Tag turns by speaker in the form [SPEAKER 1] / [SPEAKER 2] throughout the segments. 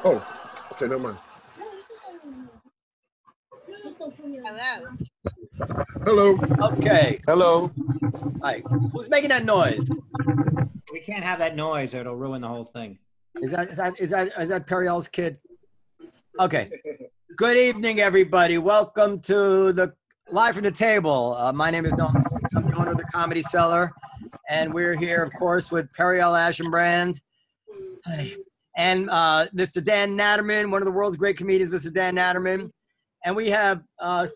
[SPEAKER 1] Oh, okay, never mind.
[SPEAKER 2] Hello.
[SPEAKER 1] Hello.
[SPEAKER 3] Okay.
[SPEAKER 4] Hello.
[SPEAKER 3] Hi. Who's making that noise?
[SPEAKER 5] We can't have that noise or it'll ruin the whole thing.
[SPEAKER 3] Is that Periel's kid? Okay. Good evening, everybody. Welcome to the Live from the Table. My name is Noam. I'm the owner of the Comedy Cellar, and we're here, of course, with Periel Aschenbrand and Mr. Dan Naturman, one of the world's great comedians, Mr. Dan Naturman. And we have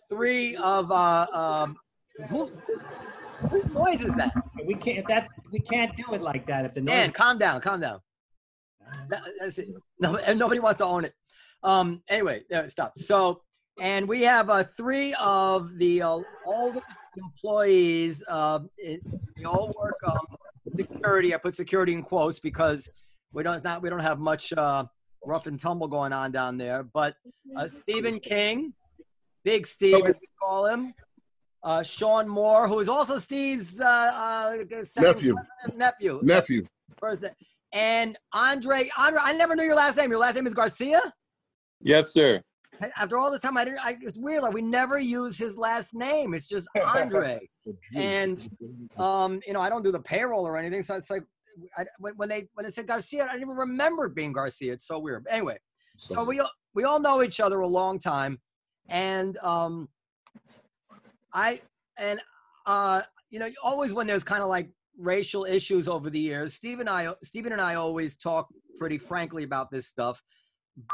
[SPEAKER 3] three of whose noise is that?
[SPEAKER 5] We can't do it like that. If the noise.
[SPEAKER 3] Dan, calm down. That's it. No, and nobody wants to own it. Anyway, stop. So, and we have three of the oldest employees. They all work security. I put security in quotes because we don't have much rough and tumble going on down there. But Stephen King, Big Steve as we call him. Sean Moore, who is also Steve's
[SPEAKER 1] Nephew.
[SPEAKER 3] Nephew. First, and Andre, I never knew your last name. Your last name is Garcia?
[SPEAKER 4] Yes, sir.
[SPEAKER 3] After all this time, it's weird. Like we never use his last name. It's just Andre. And I don't do the payroll or anything. So it's like when they said Garcia, I didn't even remember it being Garcia. It's so weird. But anyway, so we all know each other a long time, and always when there's kind of like racial issues over the years, Stephen and I always talk pretty frankly about this stuff.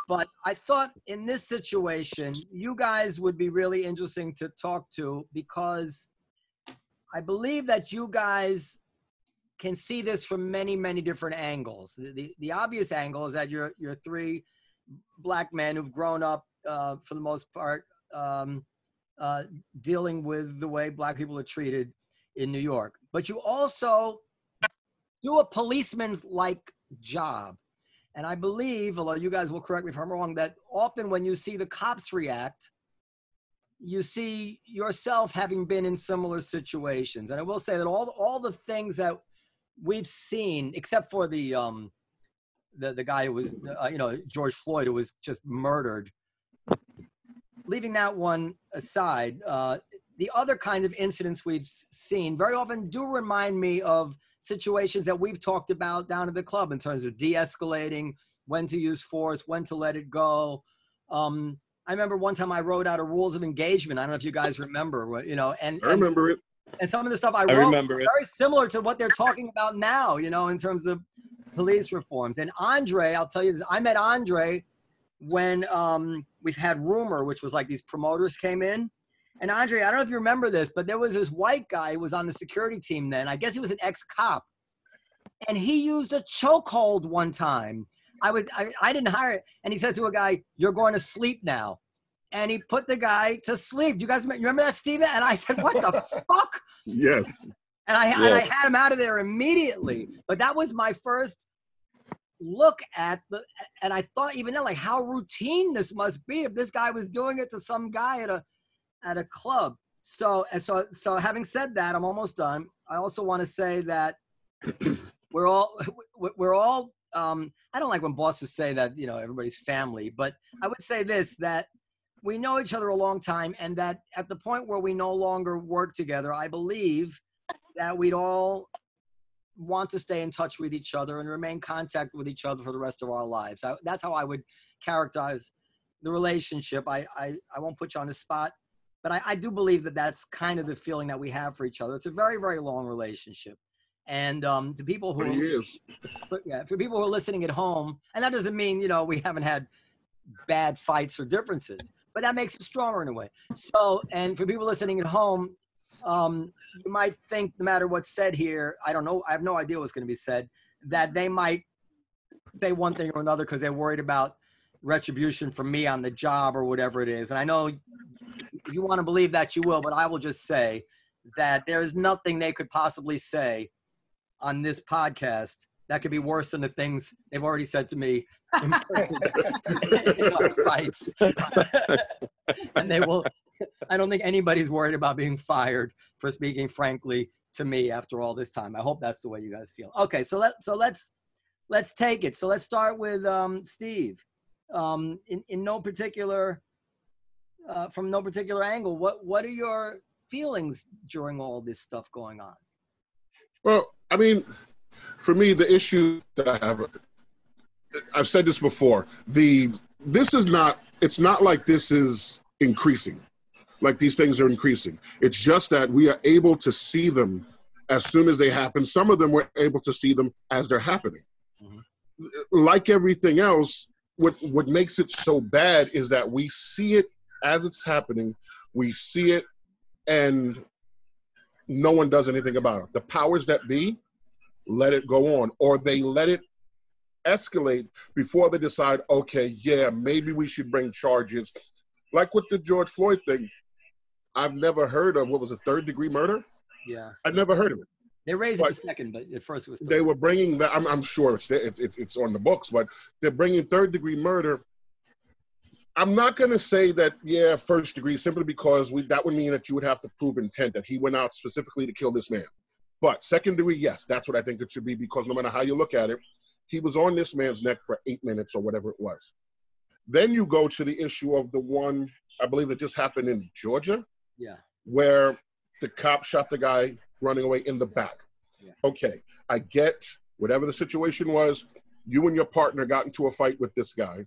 [SPEAKER 3] But I thought in this situation, you guys would be really interesting to talk to because I believe that you guys can see this from many, many different angles. The obvious angle is that you're three black men who've grown up for the most part dealing with the way black people are treated in New York. But you also do a policeman's like job. And I believe, although you guys will correct me if I'm wrong, that often when you see the cops react, you see yourself having been in similar situations. And I will say that all the things that we've seen, except for the guy who was, George Floyd, who was just murdered, leaving that one aside, the other kinds of incidents we've seen very often do remind me of situations that we've talked about down at the club in terms of de-escalating, when to use force, when to let it go. I remember one time I wrote out a rules of engagement. I don't know if you guys remember, and I
[SPEAKER 1] remember it.
[SPEAKER 3] And some of the stuff I wrote
[SPEAKER 4] remember
[SPEAKER 3] very similar to what they're talking about now, in terms of police reforms. And Andre, I'll tell you this, I met Andre when we had Rumor, which was like these promoters came in. And Andre, I don't know if you remember this, but there was this white guy who was on the security team then. I guess he was an ex-cop. And he used a chokehold one time. I didn't hire it. And he said to a guy, "You're going to sleep now." And he put the guy to sleep. Do you guys remember that, Steven? And I said, "What the fuck?"
[SPEAKER 1] Yes.
[SPEAKER 3] And I had him out of there immediately. But that was my first look at and I thought even then, like, how routine this must be if this guy was doing it to some guy at a club. So having said that, I'm almost done. I also want to say that we're all I don't like when bosses say that, everybody's family, but I would say this, that we know each other a long time, and that at the point where we no longer work together, I believe that we'd all want to stay in touch with each other and remain in contact with each other for the rest of our lives. That's how I would characterize the relationship. I won't put you on the spot, but I do believe that that's kind of the feeling that we have for each other. It's a very, very long relationship. And to people who, for people who are listening at home, and that doesn't mean, we haven't had bad fights or differences, but that makes it stronger in a way. So, and for people listening at home, you might think no matter what's said here, I don't know, I have no idea what's going to be said, that they might say one thing or another because they're worried about retribution from me on the job or whatever it is. And I know if you want to believe that, you will, but I will just say that there is nothing they could possibly say on this podcast that could be worse than the things they've already said to me in person in our fights. And they will, I don't think anybody's worried about being fired for speaking frankly to me after all this time. I hope that's the way you guys feel. Okay, so let's let's take it. So let's start with Steve. In no particular, from no particular angle, what are your feelings during all this stuff going on?
[SPEAKER 1] Well, I mean, for me, the issue that I have, I've said this before, it's not like this is increasing, like these things are increasing. It's just that we are able to see them as soon as they happen. Some of them we're able to see them as they're happening. Mm-hmm. Like everything else, what makes it so bad is that we see it as it's happening. We see it and no one does anything about it. The powers that be let it go on, or they let it escalate before they decide, okay, yeah, maybe we should bring charges. Like with the George Floyd thing, I've never heard of, what was it, third-degree murder?
[SPEAKER 3] Yeah.
[SPEAKER 1] I'd never heard of it.
[SPEAKER 3] They raised it to second, but at first it was third.
[SPEAKER 1] They were bringing that, I'm sure it's on the books, but they're bringing third-degree murder. I'm not going to say that, yeah, first degree, simply because that would mean that you would have to prove intent, that he went out specifically to kill this man. But second degree, yes, that's what I think it should be, because no matter how you look at it, he was on this man's neck for 8 minutes or whatever it was. Then you go to the issue of the one, I believe that just happened in Georgia, where the cop shot the guy running away in the back. Yeah. Okay, I get whatever the situation was, you and your partner got into a fight with this guy.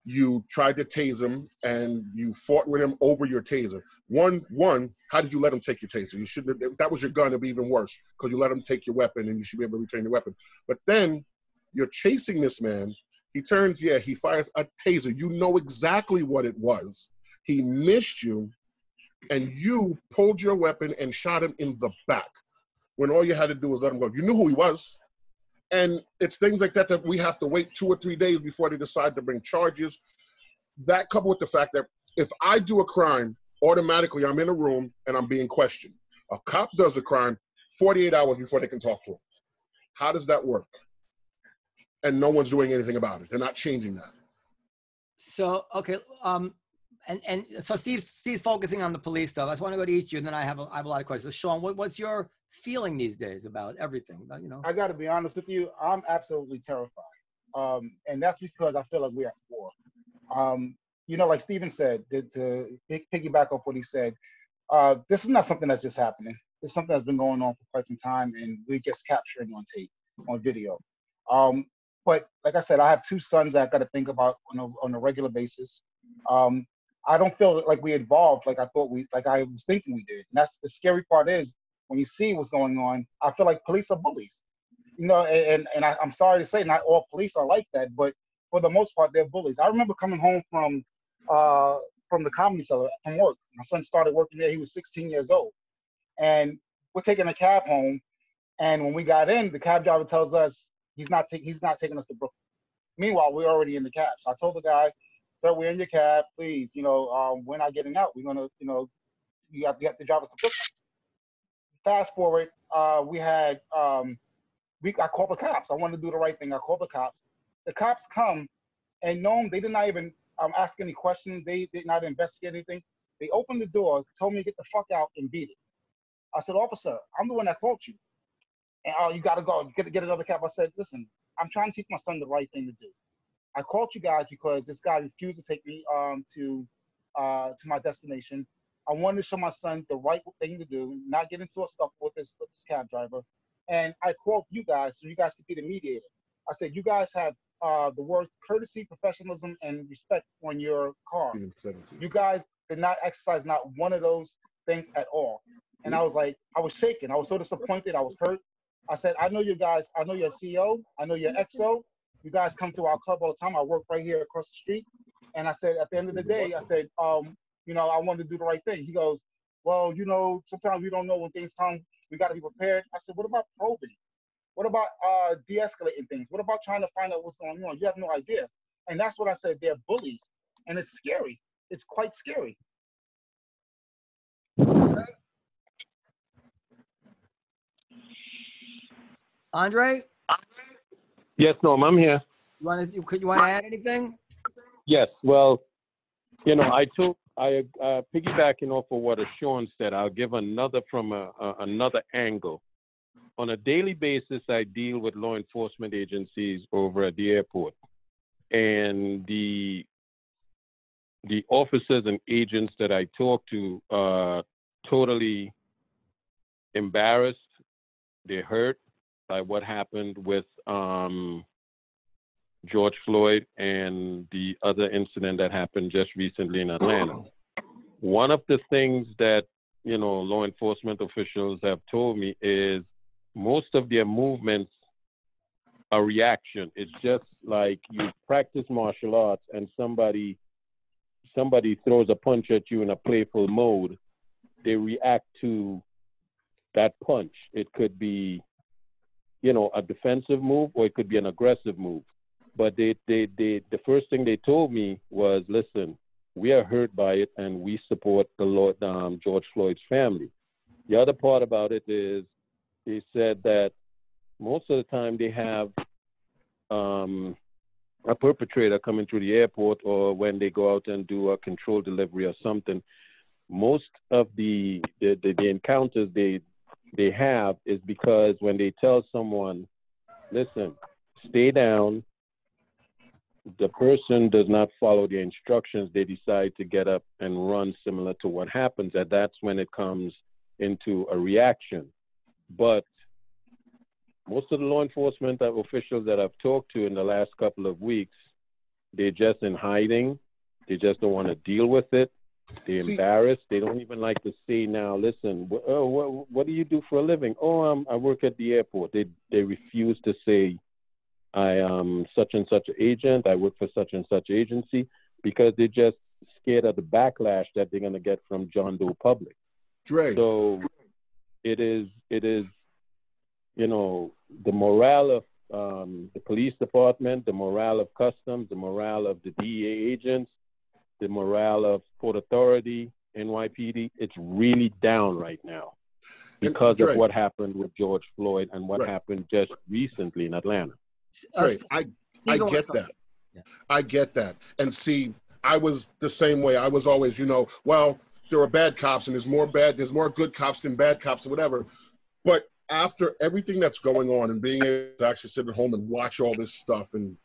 [SPEAKER 1] You tried to tase him, and you fought with him over your taser. One, how did you let him take your taser? You shouldn't have, if that was your gun, it'd be even worse, because you let him take your weapon, and you should be able to retain your weapon. But then you're chasing this man. He turns, he fires a taser. You know exactly what it was. He missed you, and you pulled your weapon and shot him in the back, when all you had to do was let him go. You knew who he was. And it's things like that that we have to wait 2 or 3 days before they decide to bring charges. That, coupled with the fact that if I do a crime, automatically I'm in a room and I'm being questioned. A cop does a crime 48 hours before they can talk to him. How does that work? And no one's doing anything about it. They're not changing that.
[SPEAKER 3] So, okay. And so Steve's focusing on the police stuff. I just want to go to each of you, and then I have a lot of questions. So Sean, what's your feeling these days about everything?
[SPEAKER 4] I got to be honest with you. I'm absolutely terrified, and that's because I feel like we're at war. Like Steven said, to piggyback off what he said, this is not something that's just happening. It's something that's been going on for quite some time, and we just capturing on tape, on video. But like I said, I have 2 sons that I got to think about on a regular basis. I don't feel like we evolved like I was thinking we did. And that's the scary part is, when you see what's going on, I feel like police are bullies. And I'm sorry to say, not all police are like that, but for the most part, they're bullies. I remember coming home from the Comedy Cellar from work. My son started working there. He was 16 years old. And we're taking a cab home. And when we got in, the cab driver tells us he's not taking us to Brooklyn. Meanwhile, we're already in the cab. So I told the guy, sir, we're in your cab, please, we're not getting out. We're gonna, you have to drive us to Brooklyn. Fast forward, I called the cops. I wanted to do the right thing. I called the cops. The cops come, and Noam, they did not even ask any questions. They did not investigate anything. They opened the door, told me to get the fuck out, and beat it. I said, officer, I'm the one that called you. And you got to go, get another cab. I said, listen, I'm trying to teach my son the right thing to do. I called you guys because this guy refused to take me to my destination. I wanted to show my son the right thing to do, not get into a stuff with this cab driver. And I called you guys so you guys could be the mediator. I said, you guys have the words courtesy, professionalism, and respect on your car. You guys did not exercise not one of those things at all. And I was shaking. I was so disappointed. I was hurt. I said, I know you guys. I know your CEO. I know your XO. You guys come to our club all the time. I work right here across the street. And I said, at the end of the day, I said, I wanted to do the right thing. He goes, well, sometimes we don't know when things come. We got to be prepared. I said, what about probing? What about de-escalating things? What about trying to find out what's going on? You have no idea. And that's what I said. They're bullies. And it's scary. It's quite scary.
[SPEAKER 3] Andre?
[SPEAKER 6] Yes, Norm, I'm here.
[SPEAKER 3] You want to add anything?
[SPEAKER 6] Yes, well, piggybacking off of what Sean said, I'll give another from another angle. on a daily basis, I deal with law enforcement agencies over at the airport. And the officers and agents that I talk to are totally embarrassed. They're hurt by what happened with George Floyd and the other incident that happened just recently in Atlanta. One of the things that, law enforcement officials have told me is most of their movements are reaction. It's just like you practice martial arts and somebody throws a punch at you in a playful mode. They react to that punch. It could be, a defensive move, or it could be an aggressive move. But the first thing they told me was, listen, we are hurt by it and we support the Lord, George Floyd's family. The other part about it is they said that most of the time they have a perpetrator coming through the airport, or when they go out and do a controlled delivery or something. Most of the encounters they have is because when they tell someone, listen, stay down, the person does not follow the instructions, they decide to get up and run, similar to what happens. And that's when it comes into a reaction. But most of the law enforcement officials that I've talked to in the last couple of weeks, they're just in hiding. They just don't want to deal with it. They're embarrassed. They don't even like to say now, listen, what do you do for a living? Oh, I work at the airport. They refuse to say, I am such and such agent. I work for such and such agency, because they're just scared of the backlash that they're going to get from John Doe public.
[SPEAKER 1] Dre.
[SPEAKER 6] So it is, the morale of the police department, the morale of customs, the morale of the DEA agents, the morale of Port Authority, NYPD, it's really down right now because of what happened with George Floyd and what happened just recently in Atlanta.
[SPEAKER 1] Dre, I get that. Yeah. I get that. And see, I was the same way. I was always, well, there are bad cops and there's more good cops than bad cops or whatever. But after everything that's going on and being able to actually sit at home and watch all this stuff, and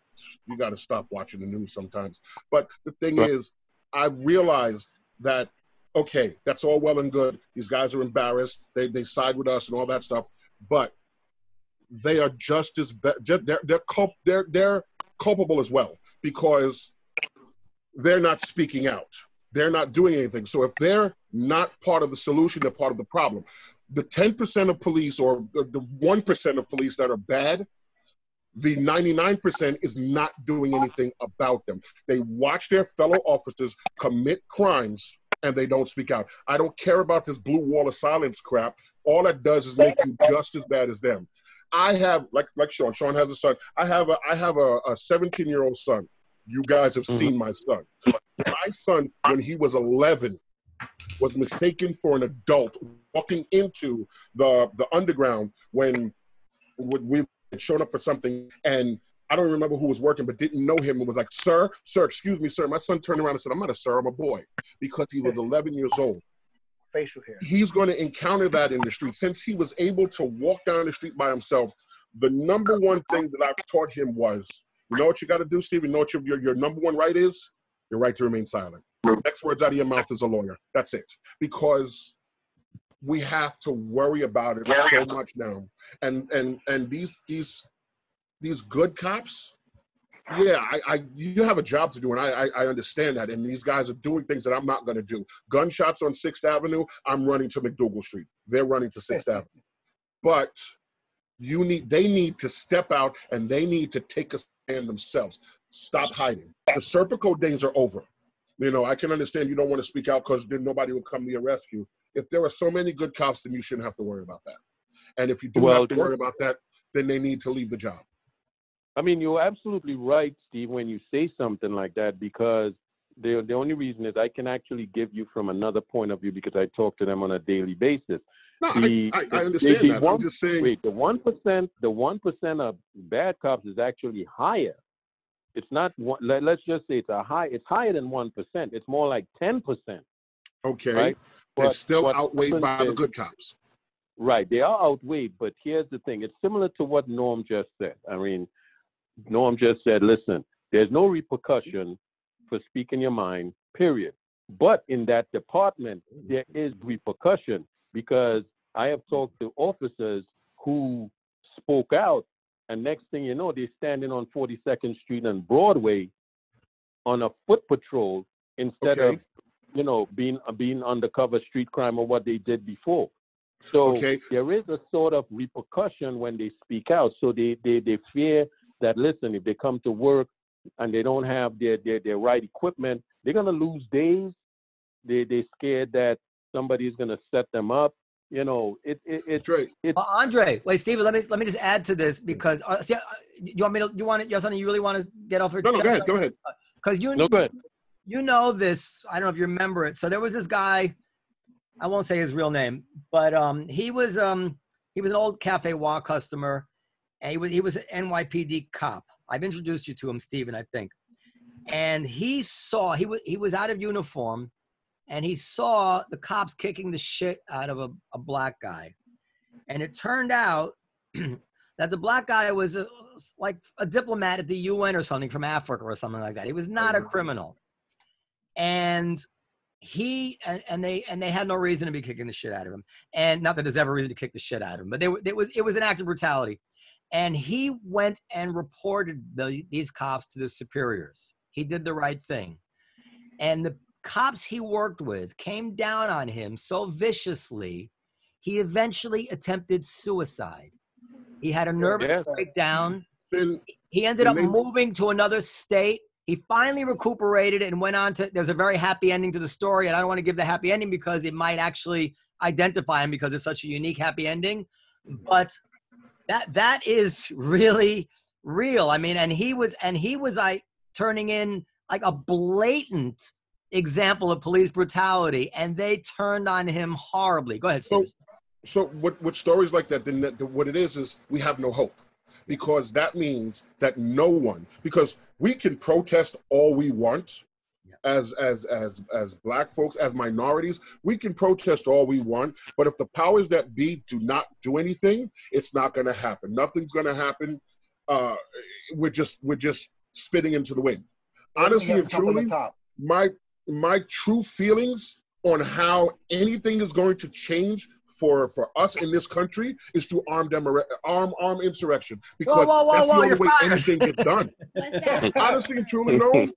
[SPEAKER 1] you got to stop watching the news sometimes. But the thing is, I realized that, okay, that's all well and good. These guys are embarrassed. They side with us and all that stuff. But they are just as they're culpable as well, because they're not speaking out. They're not doing anything. So if they're not part of the solution, they're part of the problem. The 10% of police, or the 1% of police that are bad, the 99% is not doing anything about them. They watch their fellow officers commit crimes and they don't speak out. I don't care about this blue wall of silence crap. All that does is make you just as bad as them. I have, like Sean. Sean has a son. I have a 17-year-old son. You guys have seen my son. My son, when he was 11, was mistaken for an adult walking into the underground when we had shown up for something, and I don't remember who was working, but didn't know him, and was like, sir, excuse me, sir. My son turned around and said, I'm not a sir, I'm a boy, because he was 11 years old.
[SPEAKER 4] Facial hair. He's
[SPEAKER 1] going to encounter that in the street. Since he was able to walk down the street by himself, the number one thing that I've taught him was, you know what you got to do, Steve? You know what your number one right is? Your right to remain silent. Next words out of your mouth is a lawyer. That's it. Because we have to worry about it so much now. And these good cops, you have a job to do, and I understand that. And these guys are doing things that I'm not going to do. Gunshots on 6th Avenue, I'm running to McDougal Street. They're running to 6th Avenue. But they need to step out, and they need to take a stand themselves. Stop hiding. The Serpico days are over. I can understand you don't want to speak out because then nobody will come to your rescue. If there are so many good cops, then you shouldn't have to worry about that. And if you do have to worry about that, then they need to leave the job.
[SPEAKER 6] I mean, you're absolutely right, Steve, when you say something like that, because the only reason is I can actually give you from another point of view, because I talk to them on a daily basis.
[SPEAKER 1] No, I understand that. I'm just saying.
[SPEAKER 6] Wait, the 1% of bad cops is actually higher. It's not. Let's just say it's higher than 1%. It's more like 10%.
[SPEAKER 1] Okay,
[SPEAKER 6] right?
[SPEAKER 1] It's still outweighed by the good cops.
[SPEAKER 6] Right, they are outweighed, but here's the thing. It's similar to what Norm just said. I mean, Norm just said, listen, there's no repercussion for speaking your mind, period. But in that department, there is repercussion, because I have talked to officers who spoke out, and next thing you know, they're standing on 42nd Street and Broadway on a foot patrol instead of, you know, being undercover street crime or what they did before. So there is a sort of repercussion when they speak out. So they fear that, listen, if they come to work and they don't have their right equipment, they're going to lose days. They're scared that somebody's going to set them up. You know, it's
[SPEAKER 3] Andre, wait, Steven, let me just add to this, because you want something you really want to get off your chest?
[SPEAKER 1] No, go ahead.
[SPEAKER 3] Because you know this, I don't know if you remember it. So there was this guy, I won't say his real name, but he was an old Cafe Wa customer, and he was an NYPD cop. I've introduced you to him, Steven, I think. And he was out of uniform, and he saw the cops kicking the shit out of a black guy. And it turned out that the black guy was like a diplomat at the UN or something from Africa or something like that. He was not a criminal. And they had no reason to be kicking the shit out of him. And not that there's ever reason to kick the shit out of him, but it was an act of brutality. And he went and reported these cops to the superiors. He did the right thing. And the cops he worked with came down on him so viciously, he eventually attempted suicide. He had a nervous breakdown. He ended up moving to another state. He finally recuperated and went on to, there's a very happy ending to the story. And I don't want to give the happy ending because it might actually identify him because it's such a unique happy ending. But that is really real. I mean, and he was like turning in like a blatant example of police brutality, and they turned on him horribly. Go ahead, Steve.
[SPEAKER 1] So with stories like that, then what it is we have no hope, because that means that no one, because we can protest all we want as black folks, as minorities, we can protest all we want, but if the powers that be do not do anything, it's not going to happen. Nothing's going to happen. We're just spitting into the wind. Honestly and truly, my true feelings on how anything is going to change for us in this country is to armed insurrection, because that's the only way anything gets done. Honestly and truly, no.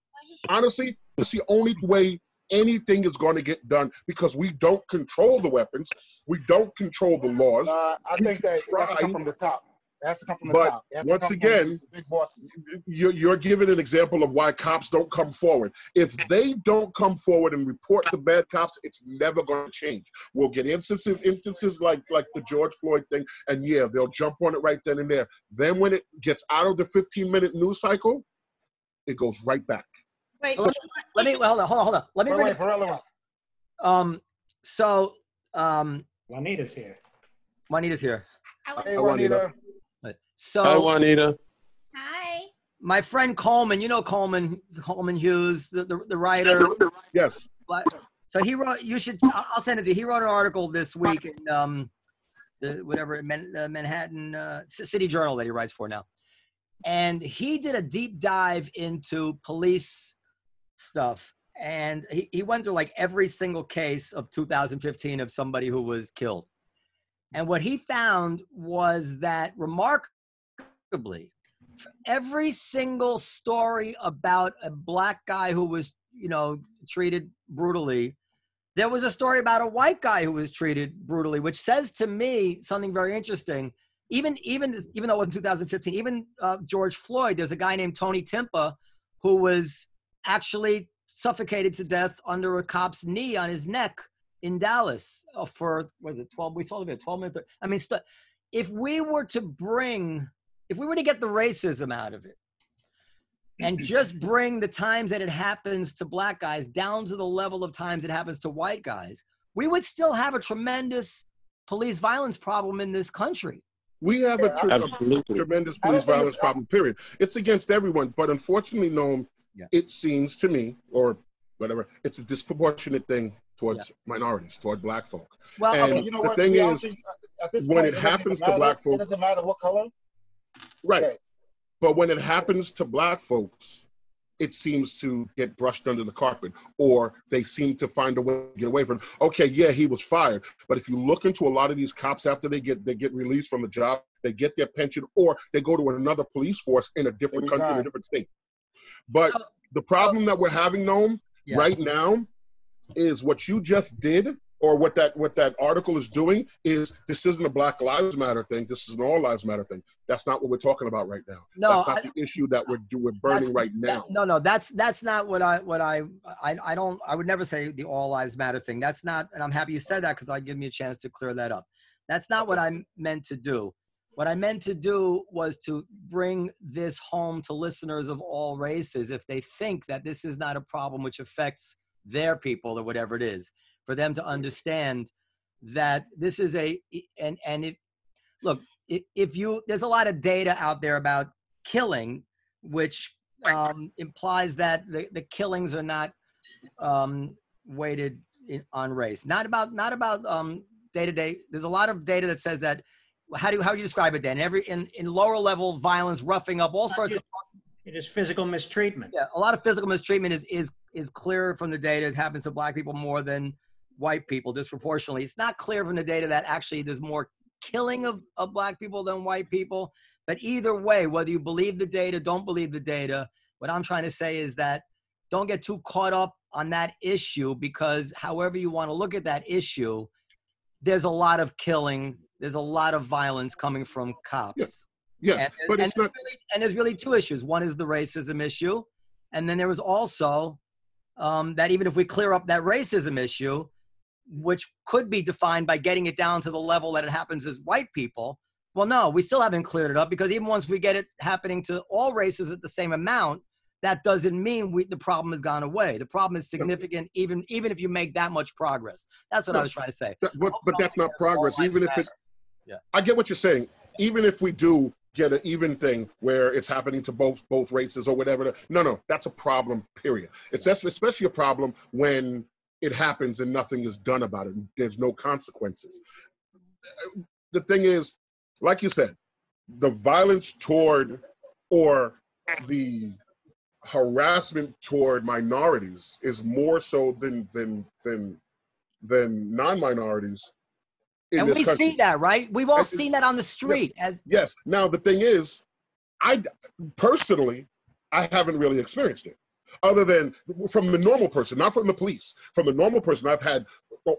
[SPEAKER 1] Honestly, it's the only way anything is going to get done, because we don't control the weapons, we don't control the laws.
[SPEAKER 4] I think that it has to come from the top. It has to come from the top.
[SPEAKER 1] But once again,
[SPEAKER 4] big bosses.
[SPEAKER 1] You're giving an example of why cops don't come forward. If they don't come forward and report the bad cops, it's never going to change. We'll get instances like the George Floyd thing, and yeah, they'll jump on it right then and there. Then when it gets out of the 15-minute news cycle, it goes right back.
[SPEAKER 2] Right.
[SPEAKER 3] So, hold on. Let me bring it.
[SPEAKER 5] Juanita's here.
[SPEAKER 3] Juanita's here.
[SPEAKER 4] Hey, Juanita.
[SPEAKER 3] So,
[SPEAKER 6] hi, Juanita.
[SPEAKER 2] Hi.
[SPEAKER 3] My friend Coleman, you know Coleman Hughes, the writer.
[SPEAKER 1] Yes.
[SPEAKER 3] So he wrote. I'll send it to you. He wrote an article this week in the Manhattan City Journal that he writes for now, and he did a deep dive into police stuff, and he went through like every single case of 2015 of somebody who was killed. And what he found was that remarkably, for every single story about a black guy who was, treated brutally, there was a story about a white guy who was treated brutally, which says to me something very interesting. Even though it wasn't 2015, even George Floyd, there's a guy named Tony Timpa who was actually suffocated to death under a cop's knee on his neck in Dallas for, 12? We saw the video, 12 minutes. I mean, if we were to get the racism out of it and just bring the times that it happens to black guys down to the level of times it happens to white guys, we would still have a tremendous police violence problem in this country.
[SPEAKER 1] We have a tremendous police violence problem, period. It's against everyone, but unfortunately, Noam, it seems to me, or whatever, it's a disproportionate thing towards minorities, toward black folk.
[SPEAKER 3] Well,
[SPEAKER 1] and
[SPEAKER 4] you know
[SPEAKER 1] the
[SPEAKER 4] what?
[SPEAKER 1] thing is,
[SPEAKER 4] At this
[SPEAKER 1] when
[SPEAKER 4] point,
[SPEAKER 1] it happens to black
[SPEAKER 4] it
[SPEAKER 1] folks,
[SPEAKER 4] doesn't matter what color.
[SPEAKER 1] right?
[SPEAKER 4] Okay.
[SPEAKER 1] But when it happens to black folks, it seems to get brushed under the carpet, or they seem to find a way to get away from it. Okay, yeah, he was fired, but if you look into a lot of these cops after they get released from the job, they get their pension, or they go to another police force in a different country, in a different state. But the problem that we're having, Noam, right now, is what you just did, or what that article is doing, is this isn't a Black Lives Matter thing. This is an All Lives Matter thing. That's not what we're talking about right now.
[SPEAKER 3] No,
[SPEAKER 1] that's not the issue that we're burning right now.
[SPEAKER 3] No, that's not what I would never say the All Lives Matter thing. That's not, and I'm happy you said that because I'll give me a chance to clear that up. That's not what I meant to do. What I meant to do was to bring this home to listeners of all races if they think that this is not a problem which affects their people or whatever it is, for them to understand that this is there's a lot of data out there about killing, which implies that the killings are not weighted on race. Not about day to day. There's a lot of data that says that. How do you describe it, Dan? In lower level violence, roughing up, all sorts of.
[SPEAKER 5] It is physical mistreatment.
[SPEAKER 3] Yeah, a lot of physical mistreatment is clear from the data. It happens to black people more than white people disproportionately. It's not clear from the data that actually there's more killing of black people than white people. But either way, whether you believe the data, don't believe the data, what I'm trying to say is that don't get too caught up on that issue, because however you want to look at that issue, there's a lot of killing. There's a lot of violence coming from cops.
[SPEAKER 1] Yes, but it's not.
[SPEAKER 3] And there's really two issues. One is the racism issue. And then there was also that even if we clear up that racism issue, which could be defined by getting it down to the level that it happens as white people, well, no, we still haven't cleared it up, because even once we get it happening to all races at the same amount, that doesn't mean the problem has gone away. The problem is significant, even if you make that much progress. That's what I was trying to say.
[SPEAKER 1] But that's not progress. Even if it, I get what you're saying. Even if we do get an even thing where it's happening to both races or whatever, no, that's a problem, period. It's especially a problem when it happens and nothing is done about it. There's no consequences. The thing is, like you said, the violence toward, or the harassment toward minorities is more so than non-minorities in this country.
[SPEAKER 3] And we see that, right? We've all seen that on the street.
[SPEAKER 1] Yes. Now, the thing is, I personally haven't really experienced it. Other than from the normal person, not from the police. From the normal person, I've had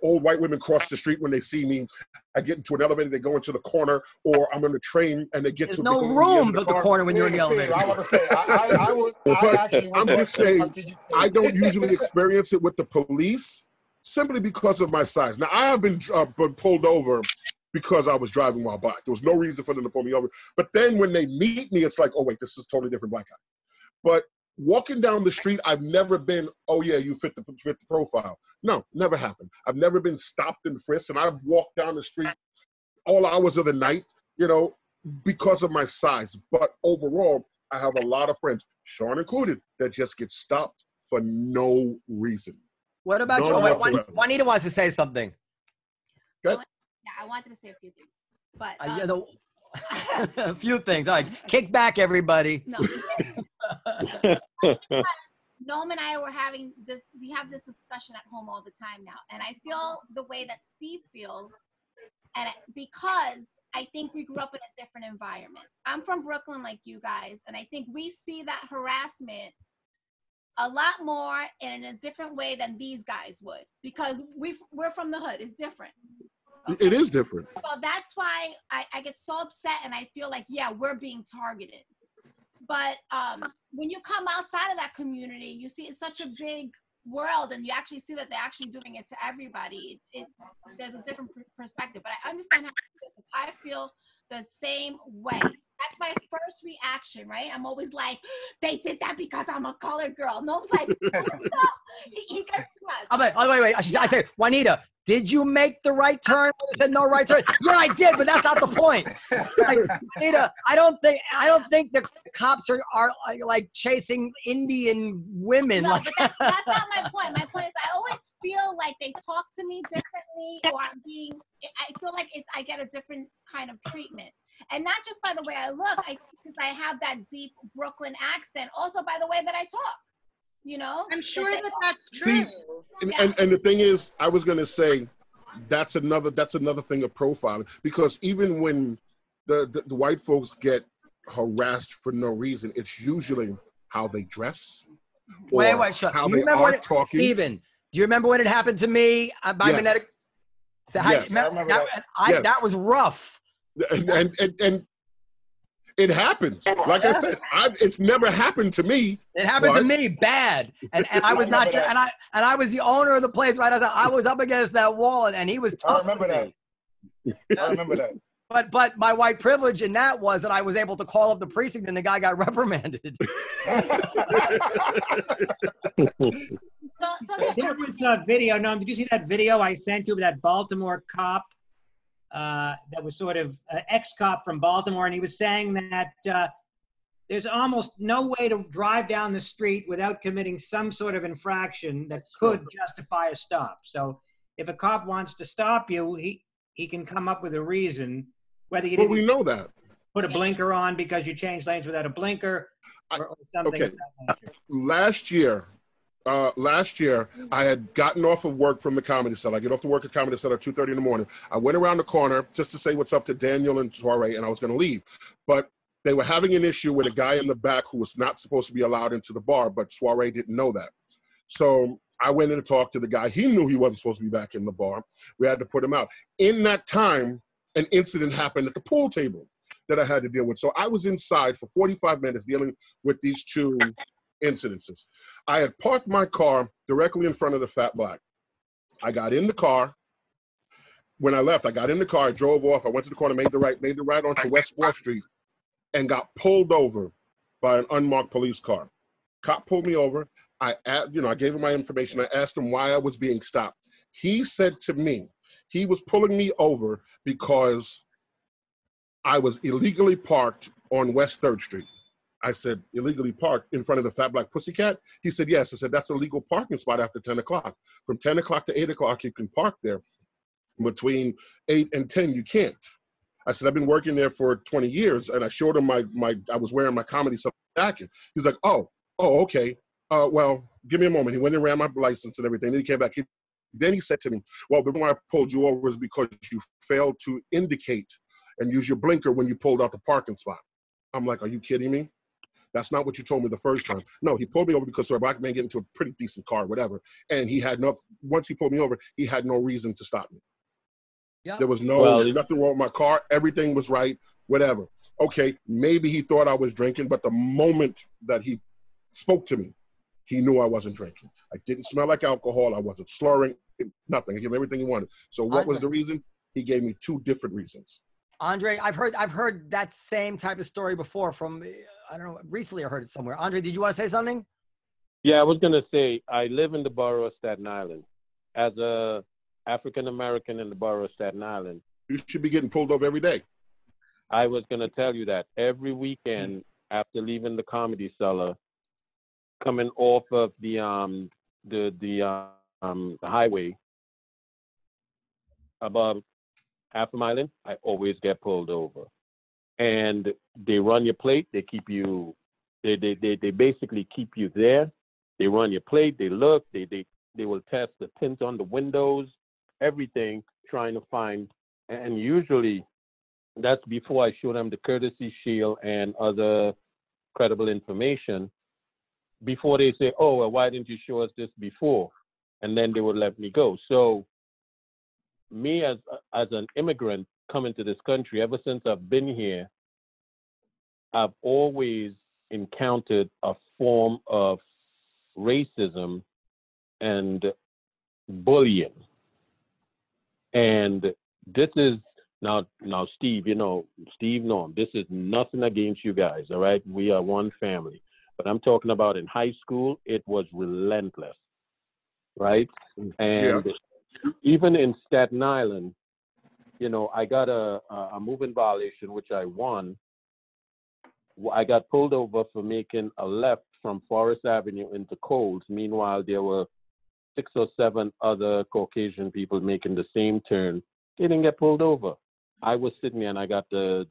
[SPEAKER 1] old white women cross the street when they see me. I get into an elevator, they go into the corner, or I'm on the train and they get
[SPEAKER 3] There's
[SPEAKER 1] to
[SPEAKER 3] no room but the corner when you're in the elevator.
[SPEAKER 1] I'm just saying, I don't usually experience it with the police simply because of my size. Now, I have been pulled over because I was driving while black. There was no reason for them to pull me over. But then when they meet me, it's like, oh, wait, this is a totally different black guy. But walking down the street, I've never been, oh yeah, you fit the profile. No, never happened. I've never been stopped and frisked, and I've walked down the street all hours of the night, because of my size. But overall, I have a lot of friends, Sean included, that just get stopped for no reason.
[SPEAKER 3] What about you? Juanita wants to say something.
[SPEAKER 2] Yeah, I wanted to say a few things, but
[SPEAKER 3] a few things. All right, kick back, everybody.
[SPEAKER 2] No. Noam and I were having this. We have this discussion at home all the time now, and I feel the way that Steve feels, and because I think we grew up in a different environment. I'm from Brooklyn, like you guys, and I think we see that harassment a lot more and in a different way than these guys would, because we're from the hood. It's different.
[SPEAKER 1] Okay? It is different.
[SPEAKER 2] So that's why I get so upset, and I feel like, yeah, we're being targeted. But when you come outside of that community, you see it's such a big world, and you actually see that they're actually doing it to everybody. There's a different perspective. But I understand how I feel the same way. That's my first reaction, right? I'm always like, they did that because I'm a colored girl. Noam's like, no. He gets to us.
[SPEAKER 3] Wait. I say, Juanita, did you make the right turn? I said no right turn. Yeah, I did, but that's not the point. Like, Juanita, I don't think the cops are like chasing Indian women.
[SPEAKER 2] No,
[SPEAKER 3] like,
[SPEAKER 2] but that's not my point. My point is I always feel like they talk to me differently, or I feel like I get a different kind of treatment. And not just by the way I look, because I have that deep Brooklyn accent, also by the way that I talk, you know?
[SPEAKER 7] I'm sure that's true.
[SPEAKER 1] See, and the thing is, I was going to say, that's another thing of profiling, because even when the white folks get harassed for no reason, it's usually how they dress.
[SPEAKER 3] Wait, shut.
[SPEAKER 1] How
[SPEAKER 3] You
[SPEAKER 1] they
[SPEAKER 3] remember
[SPEAKER 1] are
[SPEAKER 3] when
[SPEAKER 1] talking.
[SPEAKER 3] Steven, do you remember when it happened to me?
[SPEAKER 1] Yes.
[SPEAKER 3] Magnetic. So
[SPEAKER 1] Yes.
[SPEAKER 4] I remember that.
[SPEAKER 3] That was rough.
[SPEAKER 1] And it happens. Like I said, it's never happened to me.
[SPEAKER 3] It happened to me bad, and I was not, and I was the owner of the place. Right, I was up against that wall, and he was tough.
[SPEAKER 4] I remember that. I remember that.
[SPEAKER 3] But my white privilege in that was that I was able to call up the precinct, and the guy got reprimanded.
[SPEAKER 5] There was a video. No, did you see that video I sent you of that Baltimore cop? That was sort of an ex-cop from Baltimore, and he was saying that there's almost no way to drive down the street without committing some sort of infraction that could justify a stop. So if a cop wants to stop you, he can come up with a reason, whether you didn't
[SPEAKER 1] we know that.
[SPEAKER 5] put a blinker on because you changed lanes without a blinker or something of that nature.
[SPEAKER 1] Last year, I had gotten off of work from the Comedy Cellar. I get off to work at Comedy Cellar at 2:30 in the morning. I went around the corner just to say what's up to Daniel and Soiree, and I was going to leave. But they were having an issue with a guy in the back who was not supposed to be allowed into the bar, but Soiree didn't know that. So I went in to talk to the guy. He knew he wasn't supposed to be back in the bar. We had to put him out. In that time, an incident happened at the pool table that I had to deal with. So I was inside for 45 minutes dealing with these two incidences. I had parked my car directly in front of the Fat Black. I got in the car. When I left, I got in the car, I drove off, I went to the corner, made the right onto West 4th Street, and got pulled over by an unmarked police car. Cop pulled me over. I gave him my information. I asked him why I was being stopped. He said to me, he was pulling me over because I was illegally parked on West 3rd Street. I said, illegally parked in front of the Fat Black Pussycat? He said, yes. I said, that's a legal parking spot after 10 o'clock. From 10 o'clock to 8 o'clock, you can park there. Between 8 and 10, you can't. I said, I've been working there for 20 years, and I showed him I was wearing my Comedy Cellar jacket. He's like, oh, okay. Well, give me a moment. He went and ran my license and everything. Then he came back. Then he said to me, well, the reason why I pulled you over is because you failed to indicate and use your blinker when you pulled out the parking spot. I'm like, are you kidding me? That's not what you told me the first time. No, he pulled me over because a black man get into a pretty decent car, whatever. And he had once he pulled me over, he had no reason to stop me. Yep. There was nothing wrong with my car. Everything was right, whatever. Okay, maybe he thought I was drinking, but the moment that he spoke to me, he knew I wasn't drinking. I didn't smell like alcohol. I wasn't slurring, nothing. I gave him everything he wanted. So what was the reason? He gave me two different reasons.
[SPEAKER 3] Andre, I've heard that same type of story before from, I don't know, recently I heard it somewhere. Andre, did you want to say something?
[SPEAKER 6] Yeah, I was going to say, I live in the borough of Staten Island. As a African-American in the borough of Staten Island.
[SPEAKER 1] You should be getting pulled over every day.
[SPEAKER 6] I was going to tell you that. Every weekend after leaving the Comedy Cellar, coming off of the highway above half a mile in, I always get pulled over. And they run your plate, they keep you, they basically keep you there. They run your plate, they look, they will test the tint on the windows, everything, trying to find, and usually that's before I show them the courtesy shield and other credible information, before they say, oh, well, why didn't you show us this before? And then they would let me go. So me as an immigrant coming to this country, ever since I've been here, I've always encountered a form of racism and bullying. And this is now Steve, Steve, Noam, this is nothing against you guys, all right? We are one family. But I'm talking about in high school, it was relentless, right? And even in Staten Island, I got a moving violation, which I won. I got pulled over for making a left from Forest Avenue into Coles. Meanwhile, there were 6 or 7 other Caucasian people making the same turn. They didn't get pulled over. I was sitting there and I got the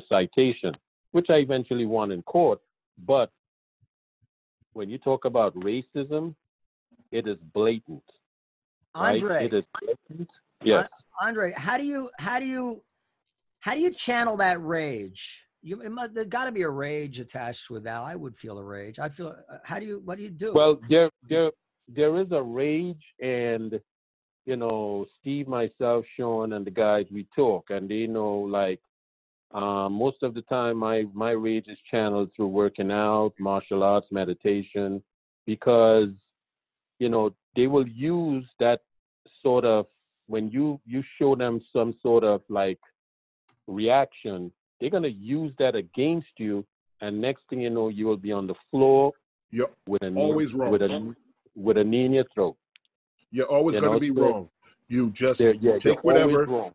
[SPEAKER 6] citation, which I eventually won in court. But when you talk about racism, it is blatant.
[SPEAKER 3] Andre,
[SPEAKER 6] right? It is blatant. Yes.
[SPEAKER 3] Andre, how do you channel that rage? There's got to be a rage attached with that. I would feel a rage. I feel. What do you do?
[SPEAKER 6] Well, there is a rage, and you know, Steve, myself, Sean, and the guys, we talk, and they know, like, most of the time, my rage is channeled through working out, martial arts, meditation, because, you know, they will use that sort of, when you show them some sort of like reaction, they're gonna use that against you, and next thing you know, you will be on the floor.
[SPEAKER 1] Yep.
[SPEAKER 6] With a
[SPEAKER 1] always
[SPEAKER 6] knee,
[SPEAKER 1] wrong.
[SPEAKER 6] With a knee in your throat.
[SPEAKER 1] You're always going to be wrong. You just take whatever,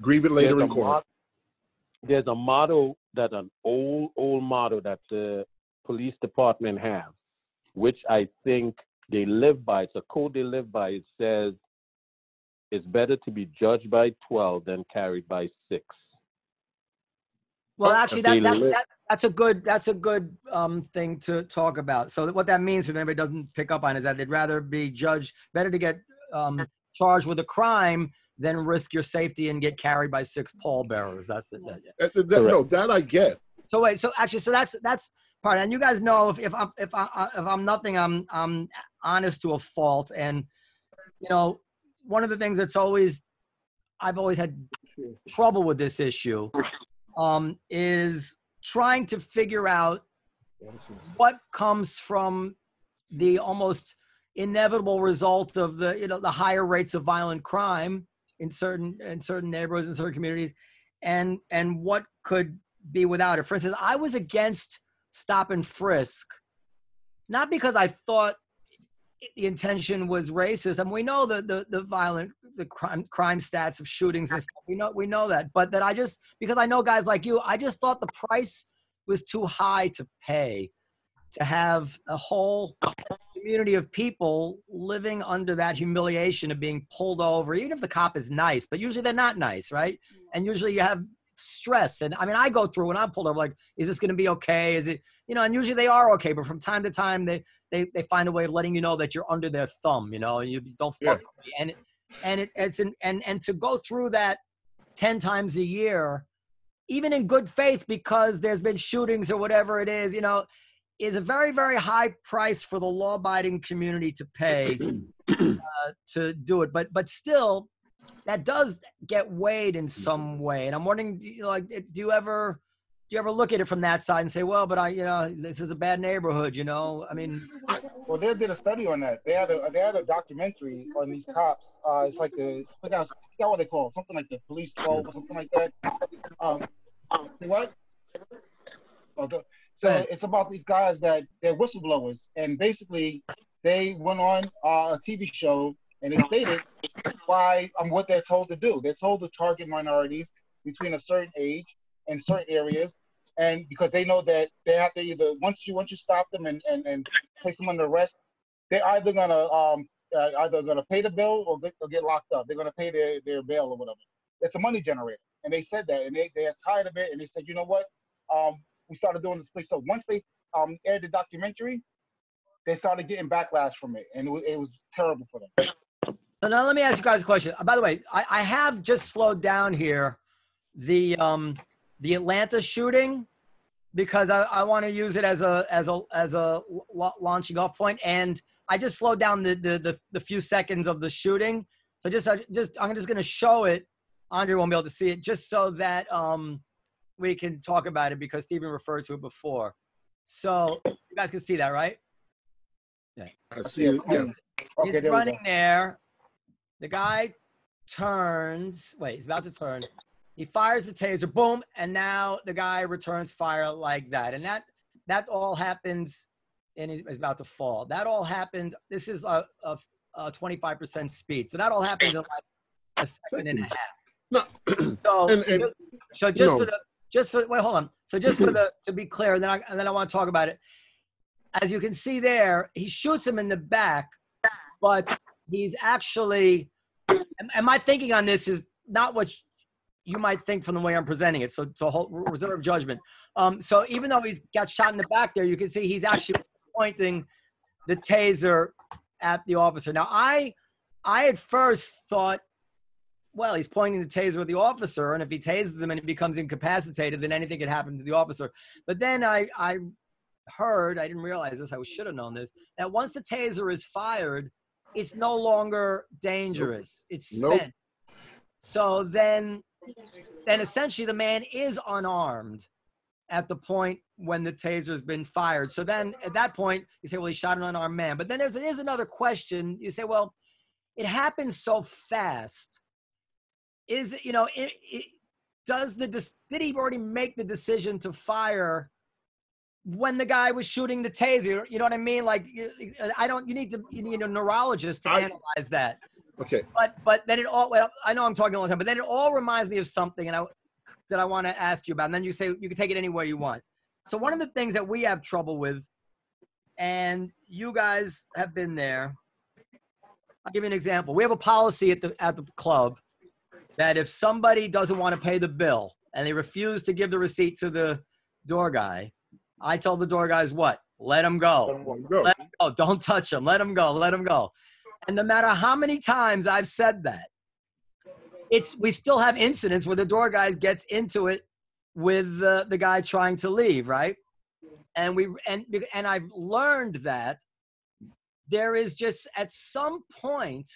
[SPEAKER 1] grieve it later in court.
[SPEAKER 6] There's a motto, that an old motto that the police department has, which I think they live by. It's a code they live by. It says, it's better to be judged by 12 than carried by 6.
[SPEAKER 3] Well, actually, that's a good thing to talk about. So what that means, if anybody doesn't pick up on, is that they'd rather be judged, better to get charged with a crime than risk your safety and get carried by 6 pallbearers. That's
[SPEAKER 1] no, that I get.
[SPEAKER 3] So wait, so that's part. And you guys know, if I'm nothing, I'm honest to a fault. And you know, one of the things I've always had trouble with this issue. Is trying to figure out what comes from the almost inevitable result of the higher rates of violent crime in certain neighborhoods and certain communities, and what could be without it. For instance, I was against stop and frisk, not because I thought the intention was racist. I mean, we know the crime stats of shootings and stuff. We know that, but that because I know guys like you, I just thought the price was too high to pay to have a whole community of people living under that humiliation of being pulled over, even if the cop is nice, but usually they're not nice, right? And usually you have stress. And I mean, I go through when I'm pulled over, like, is this going to be okay? Is it, and usually they are okay, but from time to time they find a way of letting you know that you're under their thumb, you don't fuck with me. And to go through that 10 times a year, even in good faith, because there's been shootings or whatever it is, is a very, very high price for the law-abiding community to pay to do it. But still, that does get weighed in some way. And I'm wondering, do you ever look at it from that side and say, well, but this is a bad neighborhood, I mean.
[SPEAKER 4] Well, they did a study on that. They had a documentary on these cops. It's like I forgot what they call it, something like the Police 12 or something like that. See what? So it's about these guys that they're whistleblowers, and basically they went on a TV show and they stated what they're told to do. They're told to target minorities between a certain age in certain areas, and because they know that they have to either once you stop them and place them under arrest, they're either gonna pay the bill or get locked up. They're gonna pay their bail or whatever. It's a money generator, and they said that, and they are tired of it, and they said, you know what? We started doing this police. So once they aired the documentary, they started getting backlash from it, and it was terrible for them.
[SPEAKER 3] So now let me ask you guys a question. By the way, I have just slowed down here the Atlanta shooting because I want to use it as a launching off point, and I just slowed down the few seconds of the shooting. So I'm just going to show it. Andre won't be able to see it, just so that we can talk about it because Stephen referred to it before. So you guys can see that, right? Yeah.
[SPEAKER 1] I see it. Yeah.
[SPEAKER 3] He's running there. The guy turns. Wait, he's about to turn. He fires the taser, boom, and now the guy returns fire like that. And that all happens, and he's about to fall. That all happens. This is a 25% speed. So that all happens in like a second and a half.
[SPEAKER 1] No.
[SPEAKER 3] Wait, hold on. So to be clear, and then I want to talk about it. As you can see there, he shoots him in the back, but he's actually, and my thinking on this is not what you might think from the way I'm presenting it. So hold reserve judgment. So even though he's got shot in the back there, you can see he's actually pointing the taser at the officer. Now, I at first thought, well, he's pointing the taser at the officer, and if he tases him and he becomes incapacitated, then anything could happen to the officer. But then I heard, I didn't realize this, I should have known this, that once the taser is fired, it's no longer dangerous. It's spent. Nope. So then essentially the man is unarmed at the point when the taser has been fired. So then at that point, you say, well, he shot an unarmed man. But then there's another question. You say, well, it happens so fast. Is, you know, did he already make the decision to fire when the guy was shooting the taser? You know what I mean? Like, you need a neurologist to analyze that.
[SPEAKER 1] Okay.
[SPEAKER 3] But then it all, well, I know I'm talking a long time, but then it all reminds me of something that I want to ask you about. And then you say you can take it any way you want. So one of the things that we have trouble with, and you guys have been there, I'll give you an example. We have a policy at the club that if somebody doesn't want to pay the bill and they refuse to give the receipt to the door guy, I tell the door guys what? Let him go. Let him go. Don't touch him. Let him go. Let him go. And no matter how many times I've said that, we still have incidents where the door guy gets into it with the guy trying to leave, right? And I've learned that there is just at some point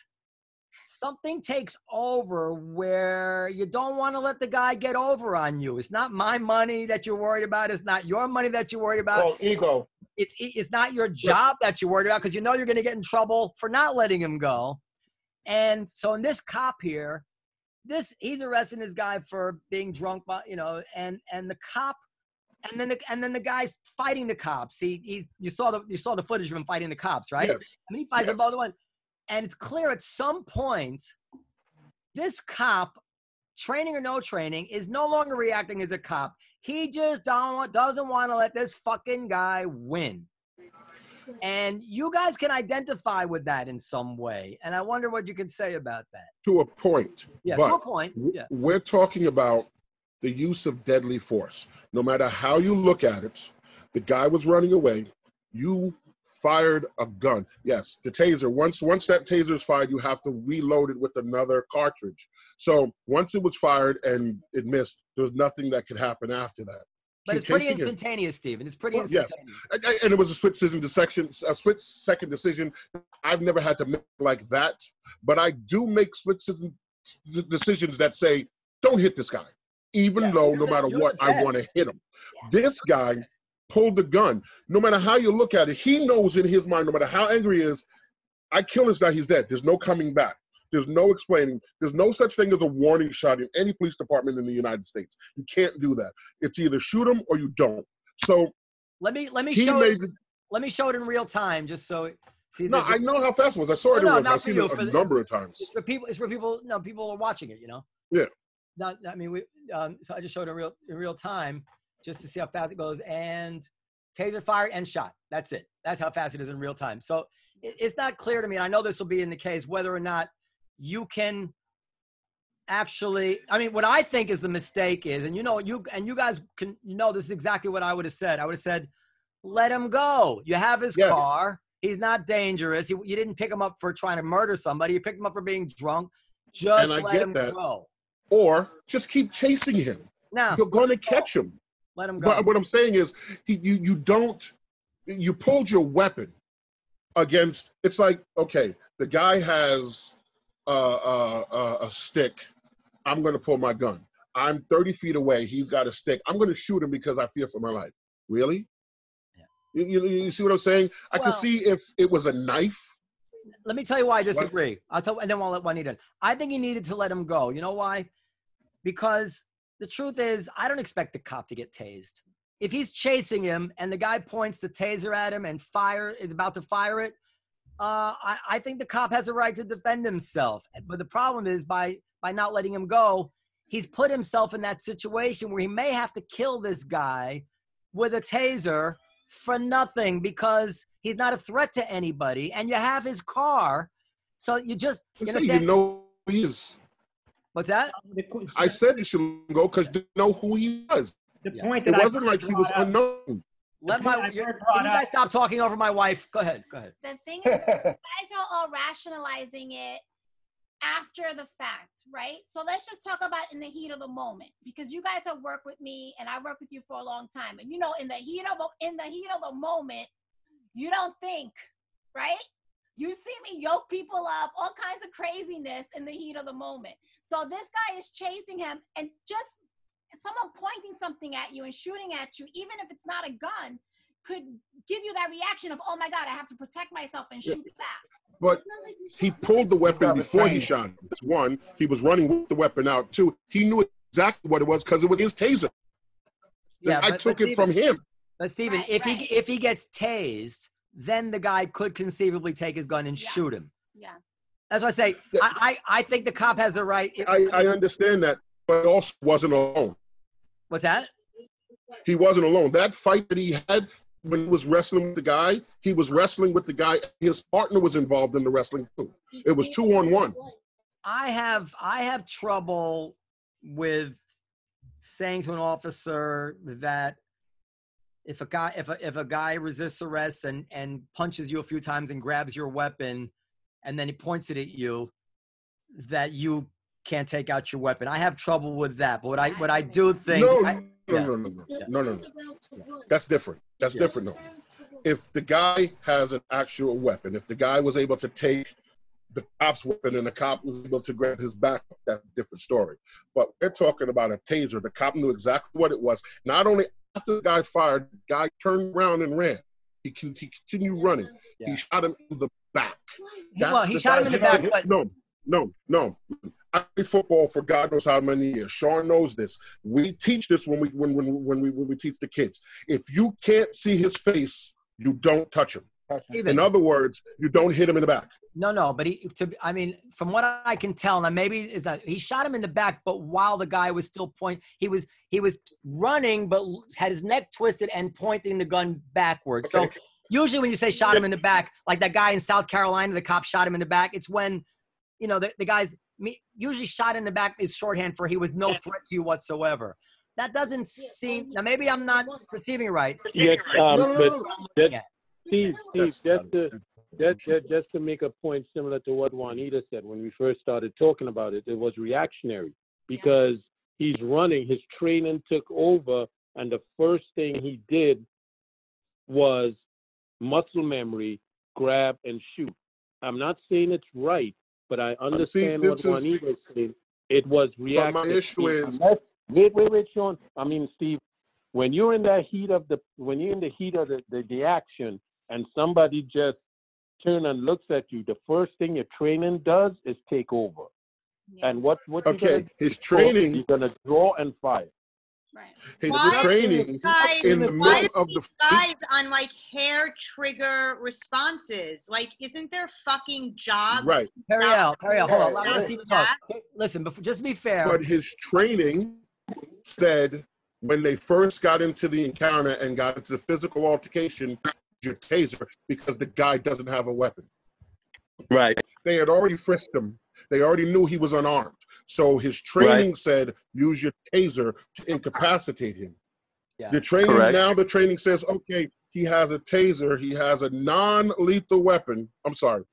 [SPEAKER 3] something takes over where you don't want to let the guy get over on you. It's not my money that you're worried about. It's not your money that you're worried about.
[SPEAKER 4] Oh, ego.
[SPEAKER 3] It's not your job that you're worried about because you know you're going to get in trouble for not letting him go. And so in this cop here, he's arresting this guy for being drunk, and the cop, and then the guy's fighting the cops. You saw the footage of him fighting the cops, right?
[SPEAKER 1] Yes.
[SPEAKER 3] I mean, he fights them both one. And it's clear at some point, this cop, training or no training, is no longer reacting as a cop. He just doesn't want to let this fucking guy win. And you guys can identify with that in some way. And I wonder what you can say about that.
[SPEAKER 1] To a point.
[SPEAKER 3] Yeah, to a point. Yeah.
[SPEAKER 1] We're talking about the use of deadly force. No matter how you look at it, the guy was running away. You fired a gun. Yes, the taser. Once that taser is fired, you have to reload it with another cartridge. So once it was fired and it missed, there's nothing that could happen after that.
[SPEAKER 3] But it's pretty instantaneous, Stephen. It's pretty instantaneous.
[SPEAKER 1] Yes, and it was a split second decision. I've never had to make like that, but I do make split decisions that say, "Don't hit this guy," even though no matter what, I want to hit him. Yeah. This guy pulled the gun. No matter how you look at it, he knows in his mind, no matter how angry he is, I kill this guy, he's dead. There's no coming back. There's no explaining. There's no such thing as a warning shot in any police department in the United States. You can't do that. It's either shoot him or you don't. So
[SPEAKER 3] let me show it. Let me show it in real time, just so.
[SPEAKER 1] No, I know how fast it was. I saw it. I've seen it a number of times.
[SPEAKER 3] It's for people. It's for people. No, people are watching it. You know.
[SPEAKER 1] Yeah.
[SPEAKER 3] I mean, so I just showed it in real time, just to see how fast it goes. And taser fired and shot. That's it. That's how fast it is in real time. So it's not clear to me. And I know this will be in the case whether or not you can actually, I mean, what I think is the mistake is, and you guys can, this is exactly what I would have said. I would have said, let him go. You have his car. He's not dangerous. You didn't pick him up for trying to murder somebody. You picked him up for being drunk. Just let him go.
[SPEAKER 1] Or just keep chasing him.
[SPEAKER 3] Now,
[SPEAKER 1] you're going to catch him.
[SPEAKER 3] Let him go.
[SPEAKER 1] But what I'm saying is, you pulled your weapon against, it's like, okay, the guy has a stick. I'm going to pull my gun. I'm 30 feet away. He's got a stick. I'm going to shoot him because I fear for my life. Really? Yeah. You see what I'm saying? I can see if it was a knife.
[SPEAKER 3] Let me tell you why I disagree. I'll tell, and then we'll let Juanita in. I think he needed to let him go. You know why? Because the truth is, I don't expect the cop to get tased. If he's chasing him and the guy points the taser at him and is about to fire it, I think the cop has a right to defend himself. But the problem is by not letting him go, he's put himself in that situation where he may have to kill this guy with a taser for nothing because he's not a threat to anybody. And you have his car. So you
[SPEAKER 1] You
[SPEAKER 3] understand?
[SPEAKER 1] know who he is.
[SPEAKER 3] What's that?
[SPEAKER 1] I said you should go because you know who he was.
[SPEAKER 5] The
[SPEAKER 3] Yeah.
[SPEAKER 5] point
[SPEAKER 1] It
[SPEAKER 5] that
[SPEAKER 1] wasn't like he was
[SPEAKER 5] brought up-
[SPEAKER 1] unknown.
[SPEAKER 3] Let
[SPEAKER 5] point
[SPEAKER 3] my
[SPEAKER 5] I've heard
[SPEAKER 3] can
[SPEAKER 5] brought
[SPEAKER 3] you
[SPEAKER 5] up-
[SPEAKER 3] guys stop talking over my wife? Go ahead. Go ahead.
[SPEAKER 2] The thing is, you guys are all rationalizing it after the fact, right? So let's just talk about in the heat of the moment, because you guys have worked with me and I worked with you for a long time, and you know, in the heat of the moment, you don't think, right? You see me yoke people up, all kinds of craziness in the heat of the moment. So this guy is chasing him, and just someone pointing something at you and shooting at you, even if it's not a gun, could give you that reaction of, oh my God, I have to protect myself and shoot back.
[SPEAKER 1] But he pulled the weapon before he shot him. That's one. He was running with the weapon out. Two, he knew exactly what it was because it was his taser.
[SPEAKER 3] Yeah,
[SPEAKER 1] I took it from him.
[SPEAKER 3] But Stephen,
[SPEAKER 2] Right,
[SPEAKER 3] if
[SPEAKER 2] right.
[SPEAKER 3] he gets tased, then the guy could conceivably take his gun and
[SPEAKER 2] Yeah.
[SPEAKER 3] shoot him.
[SPEAKER 2] Yeah.
[SPEAKER 3] That's what I say. I think the cop has a right.
[SPEAKER 1] I understand that, but he also wasn't alone.
[SPEAKER 3] What's that?
[SPEAKER 1] He wasn't alone. That fight that he had when he was wrestling with the guy, he was wrestling with the guy. His partner was involved in the wrestling too. It was 2-on-1.
[SPEAKER 3] I have trouble with saying to an officer that if a guy resists arrest and punches you a few times and grabs your weapon and then he points it at you, that you can't take out your weapon. I have trouble with that. But what I do think
[SPEAKER 1] No. That's different. That's different. No. If the guy has an actual weapon, if the guy was able to take the cop's weapon and the cop was able to grab his back, that's a different story. But we're talking about a taser. The cop knew exactly what it was. Not only after the guy fired, the guy turned around and ran. He continued running.
[SPEAKER 3] Yeah.
[SPEAKER 1] He shot him in the back.
[SPEAKER 3] He shot him in the back. But
[SPEAKER 1] No. I played football for God knows how many years. Sean knows this. We teach this when we teach the kids. If you can't see his face, you don't touch him. In other words, you don't hit him in the back.
[SPEAKER 3] No, but from what I can tell, now maybe is that he shot him in the back, but while the guy was still he was running, but had his neck twisted and pointing the gun backwards.
[SPEAKER 1] Okay.
[SPEAKER 3] So usually when you say shot him in the back, like that guy in South Carolina, the cop shot him in the back. It's when, the guy's usually shot in the back is shorthand for he was no threat to you whatsoever. That doesn't seem. Now maybe I'm not perceiving it right.
[SPEAKER 6] Yes,
[SPEAKER 1] No.
[SPEAKER 6] Steve, just to make a point similar to what Juanita said when we first started talking about it, it was reactionary because he's running, his training took over, and the first thing he did was muscle memory, grab and shoot. I'm not saying it's right, but I understand what Juanita is saying. It was reactionary.
[SPEAKER 1] But my issue is
[SPEAKER 6] wait, Sean. Steve, when you're in the heat of the action, and somebody just turns and looks at you, the first thing your training does is take over.
[SPEAKER 2] Yeah.
[SPEAKER 6] And what
[SPEAKER 1] his training,
[SPEAKER 6] you're gonna draw and fire.
[SPEAKER 2] Right.
[SPEAKER 1] His
[SPEAKER 7] Why
[SPEAKER 1] training
[SPEAKER 7] guys,
[SPEAKER 1] in the
[SPEAKER 7] why
[SPEAKER 1] middle
[SPEAKER 7] are
[SPEAKER 1] of the
[SPEAKER 7] these guys on like hair trigger responses? Like, isn't their fucking job?
[SPEAKER 1] right.
[SPEAKER 3] Periel, hold on. Let Stephen talk.
[SPEAKER 7] Yeah.
[SPEAKER 3] Okay, listen, just to be fair.
[SPEAKER 1] But his training said when they first got into the encounter and got into the physical altercation, your taser, because the guy doesn't have a weapon.
[SPEAKER 6] Right.
[SPEAKER 1] They had already frisked him. They already knew he was unarmed. So his training said, use your taser to incapacitate him.
[SPEAKER 3] Yeah.
[SPEAKER 1] The training says, okay, he has a taser. He has a non-lethal weapon. I'm sorry.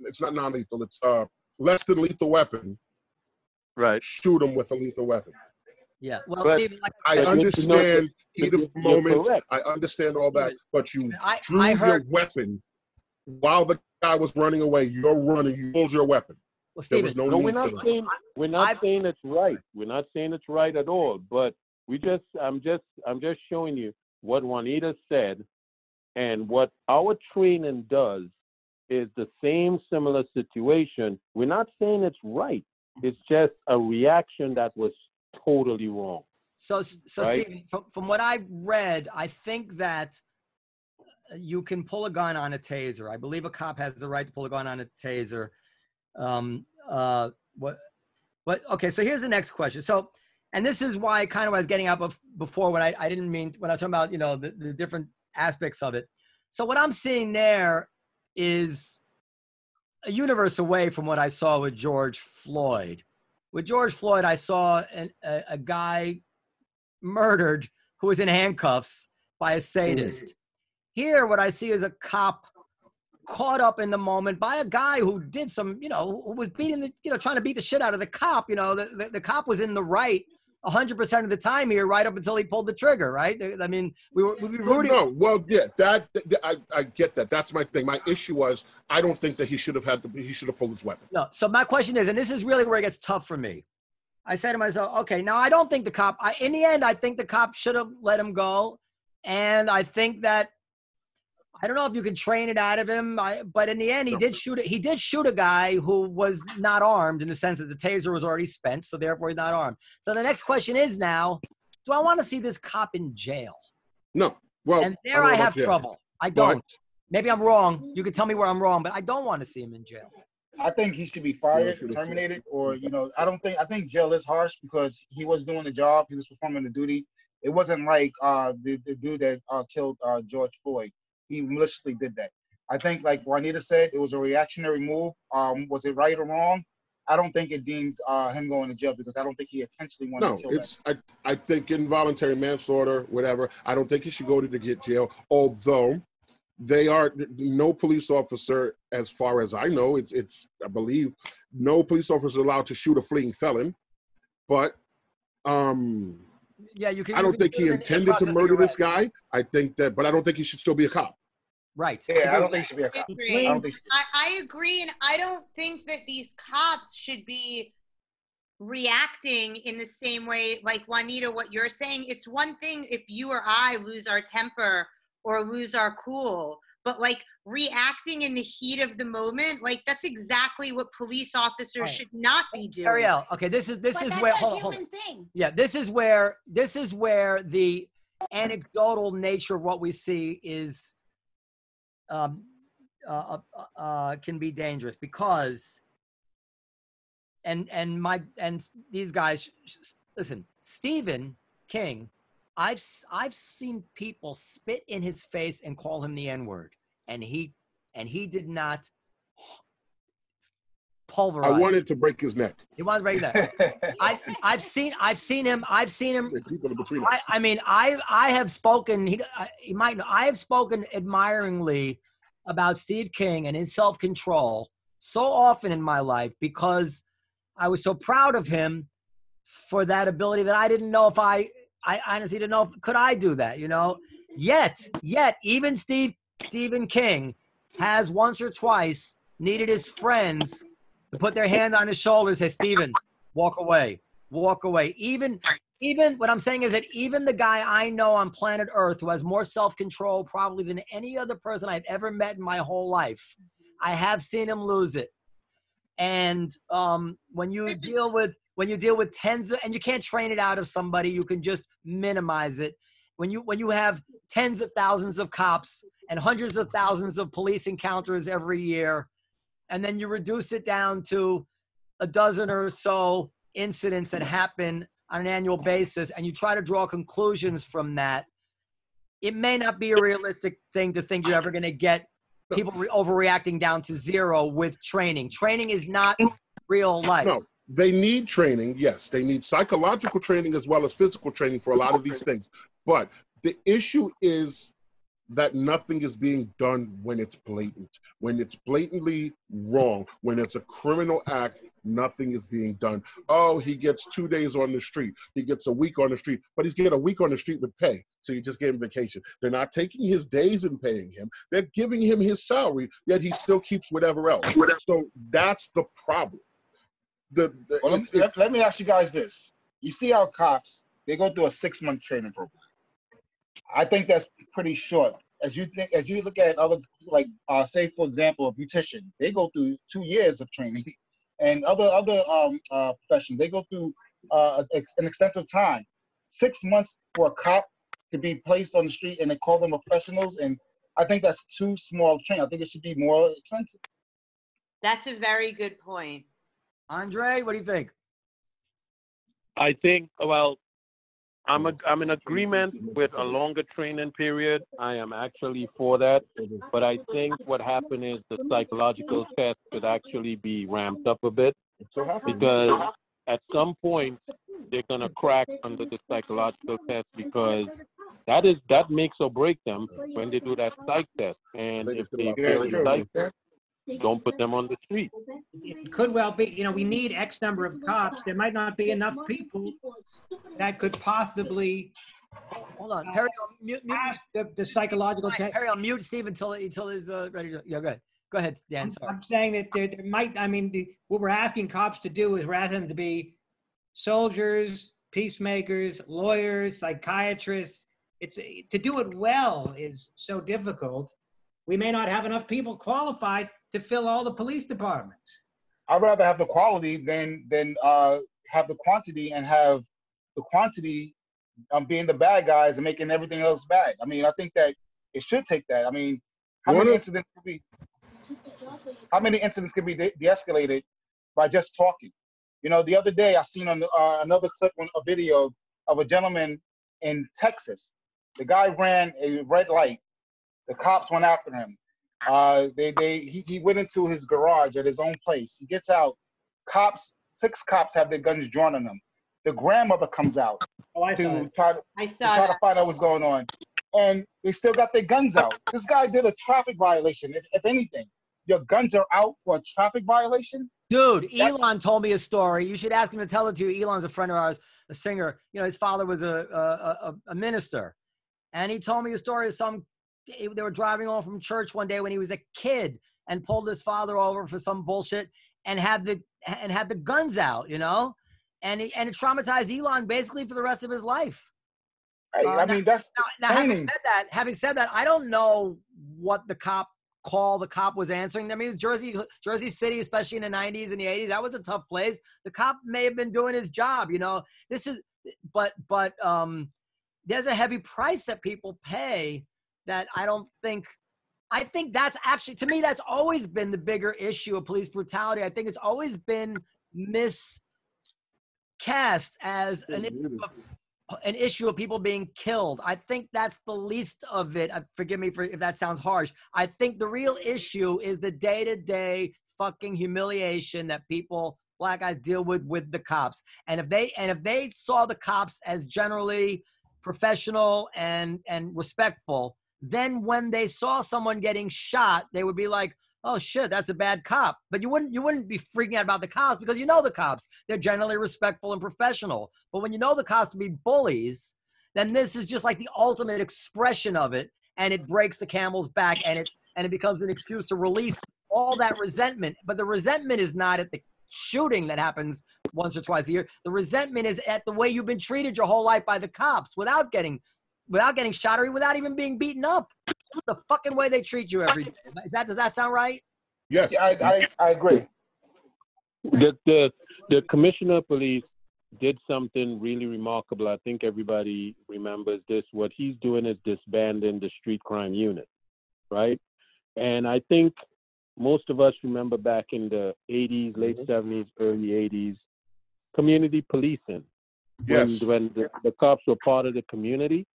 [SPEAKER 1] It's not non-lethal. It's less than lethal weapon.
[SPEAKER 6] Right.
[SPEAKER 1] Shoot him with a lethal weapon.
[SPEAKER 3] Yeah. Well,
[SPEAKER 6] But-
[SPEAKER 3] Stephen,
[SPEAKER 1] I understand heat of the
[SPEAKER 6] you're
[SPEAKER 1] moment.
[SPEAKER 6] correct.
[SPEAKER 1] I understand all that. But you
[SPEAKER 3] I
[SPEAKER 1] drew your
[SPEAKER 3] heard.
[SPEAKER 1] weapon while the guy was running away. You're running. You pulled your weapon.
[SPEAKER 3] Well,
[SPEAKER 1] There
[SPEAKER 3] Stephen,
[SPEAKER 1] was no
[SPEAKER 6] No,
[SPEAKER 1] need
[SPEAKER 6] we're
[SPEAKER 1] for
[SPEAKER 6] not
[SPEAKER 1] that.
[SPEAKER 6] saying saying it's right. We're not saying it's right at all. But I'm just showing you what Juanita said, and what our training does is the same similar situation. We're not saying it's right. It's just a reaction that was totally wrong.
[SPEAKER 3] So
[SPEAKER 6] Right.
[SPEAKER 3] Stephen, from what I've read, I think that you can pull a gun on a taser. I believe a cop has the right to pull a gun on a taser. But okay, so here's the next question. So, and this is why kind of I was getting up before when I didn't mean, when I was talking about, the different aspects of it. So what I'm seeing there is a universe away from what I saw with George Floyd. With George Floyd, I saw a guy murdered who was in handcuffs by a sadist. Here, what I see is a cop caught up in the moment by a guy who did some, who was beating trying to beat the shit out of the cop. The cop was in the right 100% of the time here, right up until he pulled the trigger, right? I mean, we were rooting.
[SPEAKER 1] I get that. That's my thing. My issue was, I don't think that he should have pulled his weapon.
[SPEAKER 3] No. So my question is, and this is really where it gets tough for me. I said to myself, okay, now I don't think the cop, in the end, I think the cop should have let him go. And I think that, I don't know if you can train it out of him, but in the end, he did shoot a guy who was not armed, in the sense that the taser was already spent, so therefore he's not armed. So the next question is now, do I want to see this cop in jail?
[SPEAKER 1] No. Well,
[SPEAKER 3] and there I have trouble. I don't. Maybe I'm wrong. You can tell me where I'm wrong, but I don't want to see him in jail.
[SPEAKER 4] I think he should be fired, terminated, or I think jail is harsh because he was doing the job, he was performing the duty. It wasn't like the dude that killed George Floyd. He maliciously did that. I think, like Juanita said, it was a reactionary move. Was it right or wrong? I don't think it deems him going to jail because I don't think he intentionally wanted to kill that.
[SPEAKER 1] I think involuntary manslaughter, whatever. I don't think he should go to get jail. Although no police officer, as far as I know, I believe no police officer is allowed to shoot a fleeing felon. But
[SPEAKER 3] yeah,
[SPEAKER 1] I don't think he intended to murder this guy. I think that, but I don't think he should still be a cop.
[SPEAKER 3] Right.
[SPEAKER 4] Yeah, I don't think he should be a cop.
[SPEAKER 7] I agree, and I don't think that these cops should be reacting in the same way, like Juanita, what you're saying. It's one thing if you or I lose our temper or lose our cool, but like reacting in the heat of the moment, like that's exactly what police officers should not be doing.
[SPEAKER 3] Periel, okay, this is where hold on. Yeah, this is where the anecdotal nature of what we see is can be dangerous because and these guys listen, Stephen King, I've seen people spit in his face and call him the N-word, and he did not pulverize.
[SPEAKER 1] I wanted to break his neck.
[SPEAKER 3] He wanted to break that. I've seen him. I mean, I have spoken. He might know. I have spoken admiringly about Steve King and his self-control so often in my life because I was so proud of him for that ability that I didn't know if I honestly didn't know could I do that, Yet, even Stephen King has once or twice needed his friends to put their hand on his shoulder and say, Stephen, walk away. Even what I'm saying is that even the guy I know on planet Earth who has more self-control probably than any other person I've ever met in my whole life, I have seen him lose it. And when you deal with tens of, and you can't train it out of somebody, you can just minimize it. When you have tens of thousands of cops and hundreds of thousands of police encounters every year, and then you reduce it down to a dozen or so incidents that happen on an annual basis, and you try to draw conclusions from that, it may not be a realistic thing to think you're ever going to get people overreacting down to zero with training. Training is not real life.
[SPEAKER 1] No, they need training. Yes, they need psychological training as well as physical training for a lot of these things. But the issue is that nothing is being done when it's blatant. When it's blatantly wrong, when it's a criminal act, nothing is being done. Oh, he gets 2 days on the street. He gets a week on the street, but he's getting a week on the street with pay. So you just gave him vacation. They're not taking his days and paying him. They're giving him his salary, yet he still keeps whatever else. So that's the problem.
[SPEAKER 4] Let me ask you guys this. You see our cops, they go through a 6-month training program. I think that's pretty short. As you look at other, like say for example, a beautician, they go through 2 years of training, and other professions, they go through an extensive time. 6 months for a cop to be placed on the street and they call them professionals, and I think that's too small of training. I think it should be more extensive.
[SPEAKER 7] That's a very good point.
[SPEAKER 3] Andre, what do you think?
[SPEAKER 6] I think, well, I'm in agreement with a longer training period. I am actually for that. But I think what happened is the psychological test could actually be ramped up a bit because at some point they're gonna crack under the psychological test because that makes or break them when they do that psych test. And if they fail the psych test, don't put them on the street.
[SPEAKER 5] It could well be, you know, we need X number of cops. There might not be enough people that could possibly
[SPEAKER 3] Hold on, Perry, mute
[SPEAKER 5] pass the psychological test.
[SPEAKER 3] Perry, I'll mute Steve until he's ready to. Yeah, go ahead. Go ahead, Dan. Sorry.
[SPEAKER 5] I'm saying that there might. I mean, what we're asking cops to do is we're asking them to be soldiers, peacemakers, lawyers, psychiatrists. It's to do it well is so difficult. We may not have enough people qualified to fill all the police departments.
[SPEAKER 4] I'd rather have the quality than have the quantity and have the quantity being the bad guys and making everything else bad. I mean, I think that it should take that. I mean, how many incidents could be de-escalated by just talking? You know, the other day I seen on another clip, a video of a gentleman in Texas. The guy ran a red light. The cops went after him. He went into his garage at his own place. He gets out. 6 cops have their guns drawn on him. The grandmother comes out to try to find out what's going on. And they still got their guns out. This guy did a traffic violation. If anything, your guns are out for a traffic violation?
[SPEAKER 3] Dude, Elon told me a story. You should ask him to tell it to you. Elon's a friend of ours, a singer. You know, his father was a minister. And he told me a story of they were driving home from church one day when he was a kid and pulled his father over for some bullshit and had the guns out, you know? And it traumatized Elon basically for the rest of his life.
[SPEAKER 4] I mean, that's
[SPEAKER 3] now having said that, I don't know what the cop was answering. I mean, Jersey City, especially in the 90s and the 80s, that was a tough place. The cop may have been doing his job, you know. But there's a heavy price that people pay that I think that's actually, to me, that's always been the bigger issue of police brutality. I think it's always been miscast as an issue of people being killed. I think that's the least of it. Forgive me if that sounds harsh. I think the real issue is the day-to-day fucking humiliation that black guys deal with the cops. And if they saw the cops as generally professional and respectful, then when they saw someone getting shot, they would be like, oh shit, that's a bad cop. But you wouldn't be freaking out about the cops because you know the cops. They're generally respectful and professional. But when you know the cops to be bullies, then this is just like the ultimate expression of it, and it breaks the camel's back, and it becomes an excuse to release all that resentment. But the resentment is not at the shooting that happens once or twice a year. The resentment is at the way you've been treated your whole life by the cops without getting shot or without even being beaten up. The fucking way they treat you every day. Does that sound right?
[SPEAKER 1] Yes.
[SPEAKER 4] Yeah, I agree.
[SPEAKER 6] The commissioner of police did something really remarkable. I think everybody remembers this. What he's doing is disbanding the street crime unit, right? And I think most of us remember back in the 80s, late 70s, early 80s, community policing.
[SPEAKER 1] Yes.
[SPEAKER 6] When the cops were part of the community,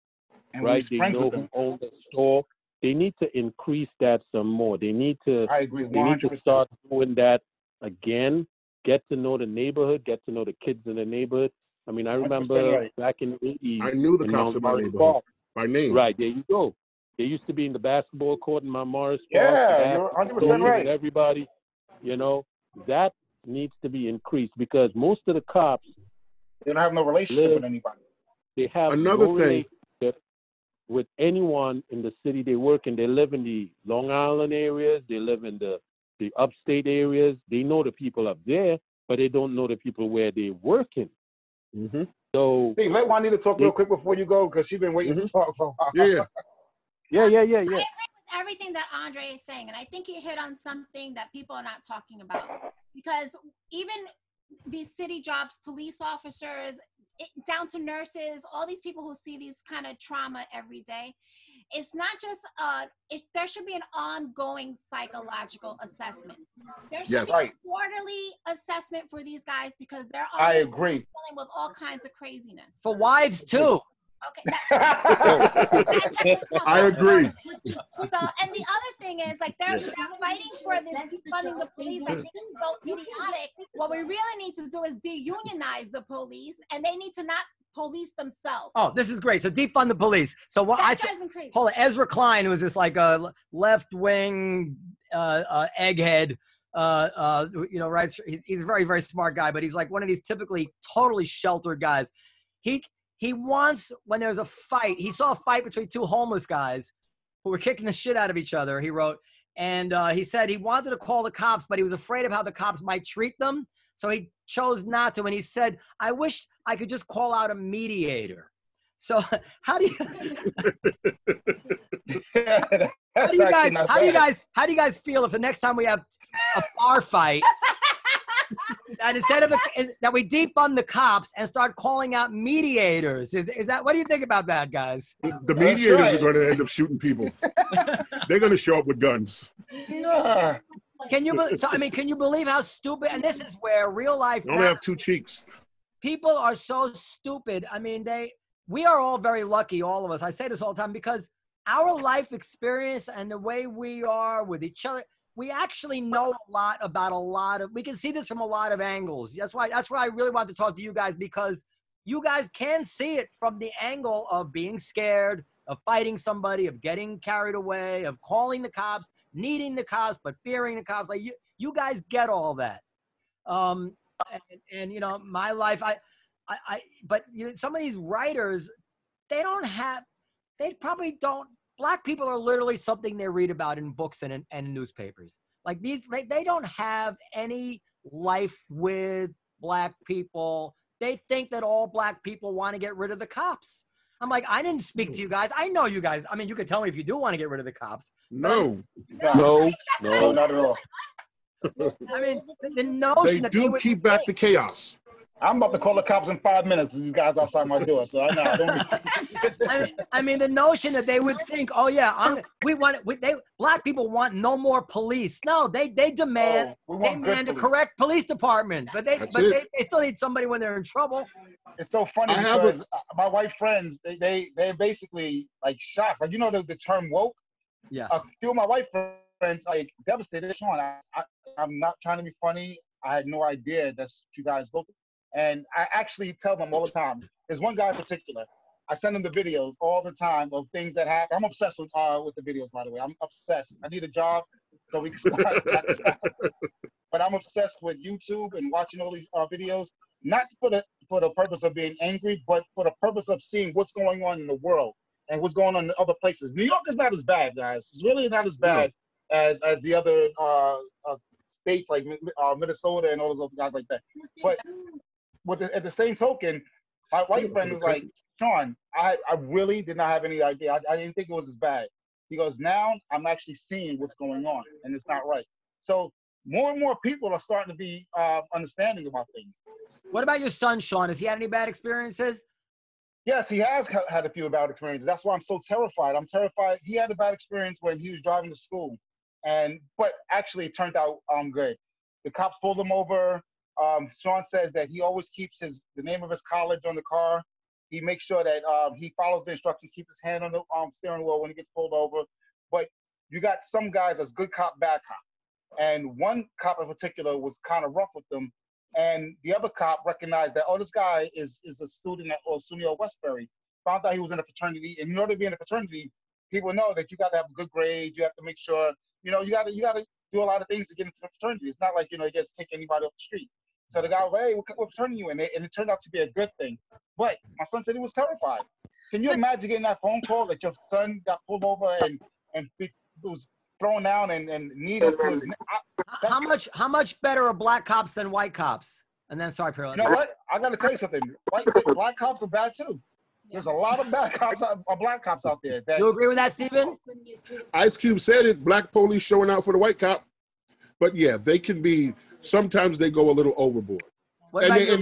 [SPEAKER 4] And
[SPEAKER 6] right?
[SPEAKER 4] we
[SPEAKER 6] They know who owned the store. They need to increase that some more. They need to.
[SPEAKER 4] I agree 100%.
[SPEAKER 6] They need to start doing that again. Get to know the neighborhood. Get to know the kids in the neighborhood. I mean, I remember
[SPEAKER 4] right.
[SPEAKER 6] back in the 80s.
[SPEAKER 1] I knew the cops in my neighborhood by name.
[SPEAKER 6] Right, there you go. They used to be in the basketball court in Mount Morris Park.
[SPEAKER 4] Yeah, you're 100% right.
[SPEAKER 6] With everybody, you know, that needs to be increased because most of the cops,
[SPEAKER 4] they don't have no relationship with anybody.
[SPEAKER 6] They have
[SPEAKER 1] Another
[SPEAKER 6] no
[SPEAKER 1] thing
[SPEAKER 6] relationship with anyone in the city they work in. They live in the Long Island areas. They live in the upstate areas. They know the people up there, but they don't know the people where they're working.
[SPEAKER 1] Mm-hmm.
[SPEAKER 6] So
[SPEAKER 4] Hey, let Juanita talk real quick before you go because she's been waiting to talk for a while.
[SPEAKER 1] Yeah.
[SPEAKER 6] Yeah.
[SPEAKER 2] I agree with everything that Andre is saying, and I think he hit on something that people are not talking about. Because even these city jobs, police officers, down to nurses, all these people who see these kind of trauma every day, it's not just there should be an ongoing psychological assessment. There should
[SPEAKER 1] Yes.
[SPEAKER 2] be
[SPEAKER 4] Right.
[SPEAKER 2] a quarterly assessment for these guys because they're
[SPEAKER 4] I agree.
[SPEAKER 2] dealing with all kinds of craziness.
[SPEAKER 3] For wives too.
[SPEAKER 2] Okay.
[SPEAKER 1] I agree.
[SPEAKER 2] So, and the other thing is, like, they're fighting for this defunding the police. I think it's so idiotic. What we really need to do is de-unionize the police, and they need to not police themselves.
[SPEAKER 3] Oh, this is great. So defund the police. So what
[SPEAKER 2] That drives me crazy.
[SPEAKER 3] hold on, Ezra Klein, who was this like a left-wing egghead, right? He's a very, very smart guy, but he's like one of these typically totally sheltered guys. He wants, when there's a fight, he saw a fight between two homeless guys who were kicking the shit out of each other, he wrote. And he said he wanted to call the cops, but he was afraid of how the cops might treat them. So he chose not to. And he said, I wish I could just call out a mediator. So how do you guys feel if the next time we have a bar fight, and instead of that we defund the cops and start calling out mediators? Is that, what do you think about that, guys?
[SPEAKER 1] The mediators are going to end up shooting people. They're going to show up with guns.
[SPEAKER 4] Yeah.
[SPEAKER 3] Can you believe how stupid? And this is where real life.
[SPEAKER 1] They only have two cheeks.
[SPEAKER 3] People are so stupid. I mean, we are all very lucky, all of us. I say this all the time because our life experience and the way we are with each other, we actually know a lot about we can see this from a lot of angles. That's why I really want to talk to you guys, because you guys can see it from the angle of being scared, of fighting somebody, of getting carried away, of calling the cops, needing the cops, but fearing the cops. Like you guys get all that. And my life, but some of these writers, Black people are literally something they read about in books and newspapers. Like they don't have any life with Black people. They think that all Black people want to get rid of the cops. I'm like, I didn't speak to you guys. I know you guys. I mean, you could tell me if you do want to get rid of the cops.
[SPEAKER 1] No,
[SPEAKER 6] No,
[SPEAKER 4] not at all.
[SPEAKER 3] I mean, the notion
[SPEAKER 1] they do keep back the chaos.
[SPEAKER 4] I'm about to call the cops in 5 minutes. These guys outside my door, so I know.
[SPEAKER 3] I mean, the notion that they would think, oh yeah, Black people want no more police. No, they demand a correct police department, but they still need somebody when they're in trouble.
[SPEAKER 4] It's so funny because my white friends, they're basically like shocked. Like, the term woke.
[SPEAKER 3] Yeah.
[SPEAKER 4] A few of my white friends like devastated. Sean, I'm not trying to be funny. I had no idea that's what you guys go through. And I actually tell them all the time. There's one guy in particular. I send him the videos all the time of things that happen. I'm obsessed with the videos, by the way. I'm obsessed. I need a job so we can start. But I'm obsessed with YouTube and watching all these videos, not for the purpose of being angry, but for the purpose of seeing what's going on in the world and what's going on in other places. New York is not as bad, guys. It's really not as bad as the other states like Minnesota and all those other guys like that. But at the same token, my white friend was like, Sean, I really did not have any idea. I didn't think it was as bad. He goes, now I'm actually seeing what's going on, and it's not right. So more and more people are starting to be understanding about things.
[SPEAKER 3] What about your son, Sean? Has he had any bad experiences?
[SPEAKER 4] Yes, he has had a few bad experiences. That's why I'm so terrified. I'm terrified. He had a bad experience when he was driving to school, but actually it turned out good. The cops pulled him over. Sean says that he always keeps the name of his college on the car. He makes sure that he follows the instructions, keep his hand on the steering wheel when he gets pulled over. But you got some guys that's good cop, bad cop. And one cop in particular was kind of rough with them. And the other cop recognized that, this guy is a student at SUNY Westbury. Found out he was in a fraternity. And in order to be in a fraternity, people know that you got to have a good grade. You have to make sure, you got to do a lot of things to get into the fraternity. It's not like, you just take anybody off the street. So the guy was like, hey, what fraternity you in? And it turned out to be a good thing. But my son said he was terrified. Can you imagine getting that phone call that your son got pulled over and was thrown down and needed to his
[SPEAKER 3] How much better are Black cops than white cops? And then, sorry, Periel.
[SPEAKER 4] You know what? I got to tell you something. Black cops are bad too. There's a lot of Black cops out there.
[SPEAKER 3] You agree with that, Stephen?
[SPEAKER 1] Ice Cube said it, Black police showing out for the white cop. But yeah, they can be, sometimes they go a little overboard. And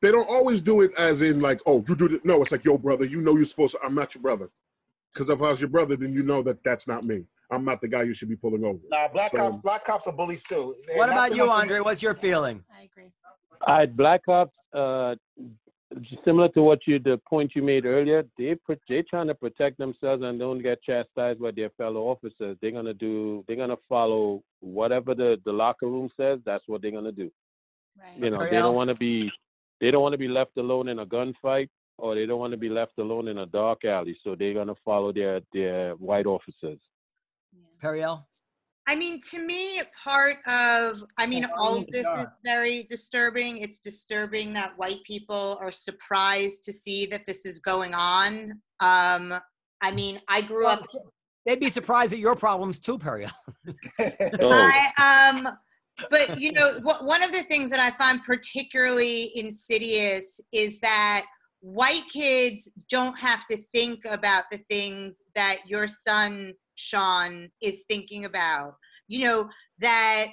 [SPEAKER 1] they don't always do it as in like, oh, you do it. No, it's like, yo, brother, you're supposed to, I'm not your brother. Because if I was your brother, then you know that that's not me. I'm not the guy you should be pulling over.
[SPEAKER 4] Nah, black cops are bullies too.
[SPEAKER 3] What about you, Andre? What's your feeling?
[SPEAKER 2] I agree.
[SPEAKER 6] All right, black cops, similar to the point you made earlier, they're trying to protect themselves and don't get chastised by their fellow officers. They're gonna follow whatever the locker room says. That's what they're gonna do.
[SPEAKER 2] Right.
[SPEAKER 6] You know, they don't want to be left alone in a gunfight, or they don't want to be left alone in a dark alley. So they're gonna follow their white officers.
[SPEAKER 3] Periel?
[SPEAKER 7] I mean, to me, all of this is very disturbing. It's disturbing that white people are surprised to see that this is going on. I mean, I grew up.
[SPEAKER 3] They'd be surprised at your problems too, Periel.
[SPEAKER 7] But you know, one of the things that I find particularly insidious is that white kids don't have to think about the things that your son Sean is thinking about. You know, that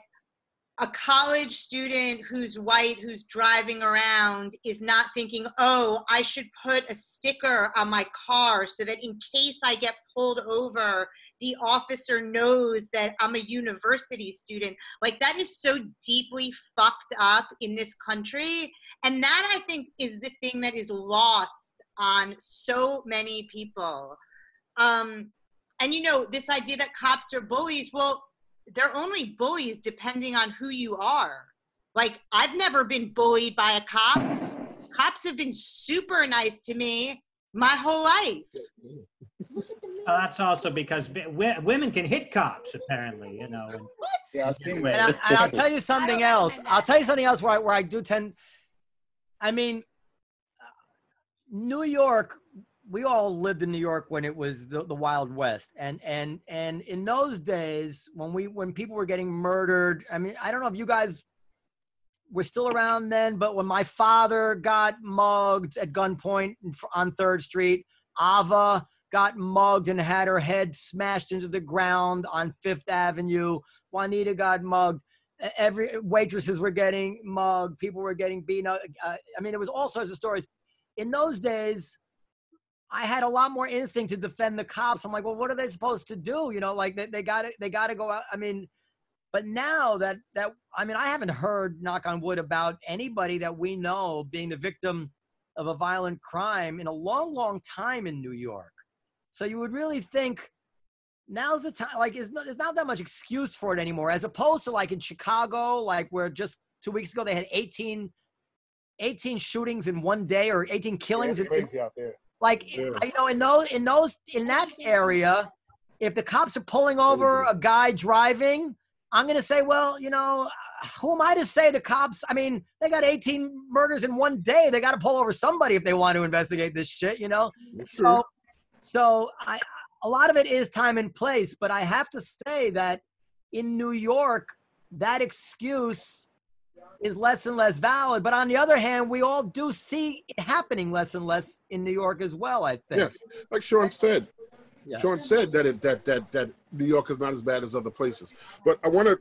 [SPEAKER 7] a college student who's white, who's driving around, is not thinking, oh, I should put a sticker on my car so that in case I get pulled over, the officer knows that I'm a university student. Like, that is so deeply fucked up in this country. And that, I think, is the thing that is lost on so many people. And, you know, this idea that cops are bullies, well, they're only bullies depending on who you are. Like, I've never been bullied by a cop. Cops have been super nice to me my whole life.
[SPEAKER 5] That's also because women can hit cops, apparently, you know.
[SPEAKER 2] What?
[SPEAKER 4] Yeah, I've seen that.
[SPEAKER 3] And I'll tell you something else. I'll tell you something else where I do tend, I mean, New York, we all lived in New York when it was the Wild West. And in those days, when people were getting murdered, I mean, I don't know if you guys were still around then, but when my father got mugged at gunpoint on 3rd Street, Ava got mugged and had her head smashed into the ground on 5th Avenue. Juanita got mugged. Waitresses were getting mugged. People were getting beaten up. I mean, there was all sorts of stories. In those days, I had a lot more instinct to defend the cops. I'm like, well, what are they supposed to do? You know, like they got to go out. I mean, but now that I mean, I haven't heard, knock on wood, about anybody that we know being the victim of a violent crime in a long, long time in New York. So you would really think now's the time, like, there's not that much excuse for it anymore, as opposed to like in Chicago, like where just 2 weeks ago they had 18 shootings in one day, or 18 killings.
[SPEAKER 4] Yeah, crazy out there.
[SPEAKER 3] Like, you know, in that area, if the cops are pulling over a guy driving, I'm going to say, well, you know, who am I to say the cops? I mean, they got 18 murders in one day. They got to pull over somebody if they want to investigate this shit, you know? So a lot of it is time and place, but I have to say that in New York, that excuse is less and less valid. But on the other hand, we all do see it happening less and less in New York as well, I think.
[SPEAKER 1] Yes, like Sean said.
[SPEAKER 3] Yeah.
[SPEAKER 1] Sean said that New York is not as bad as other places. But I want to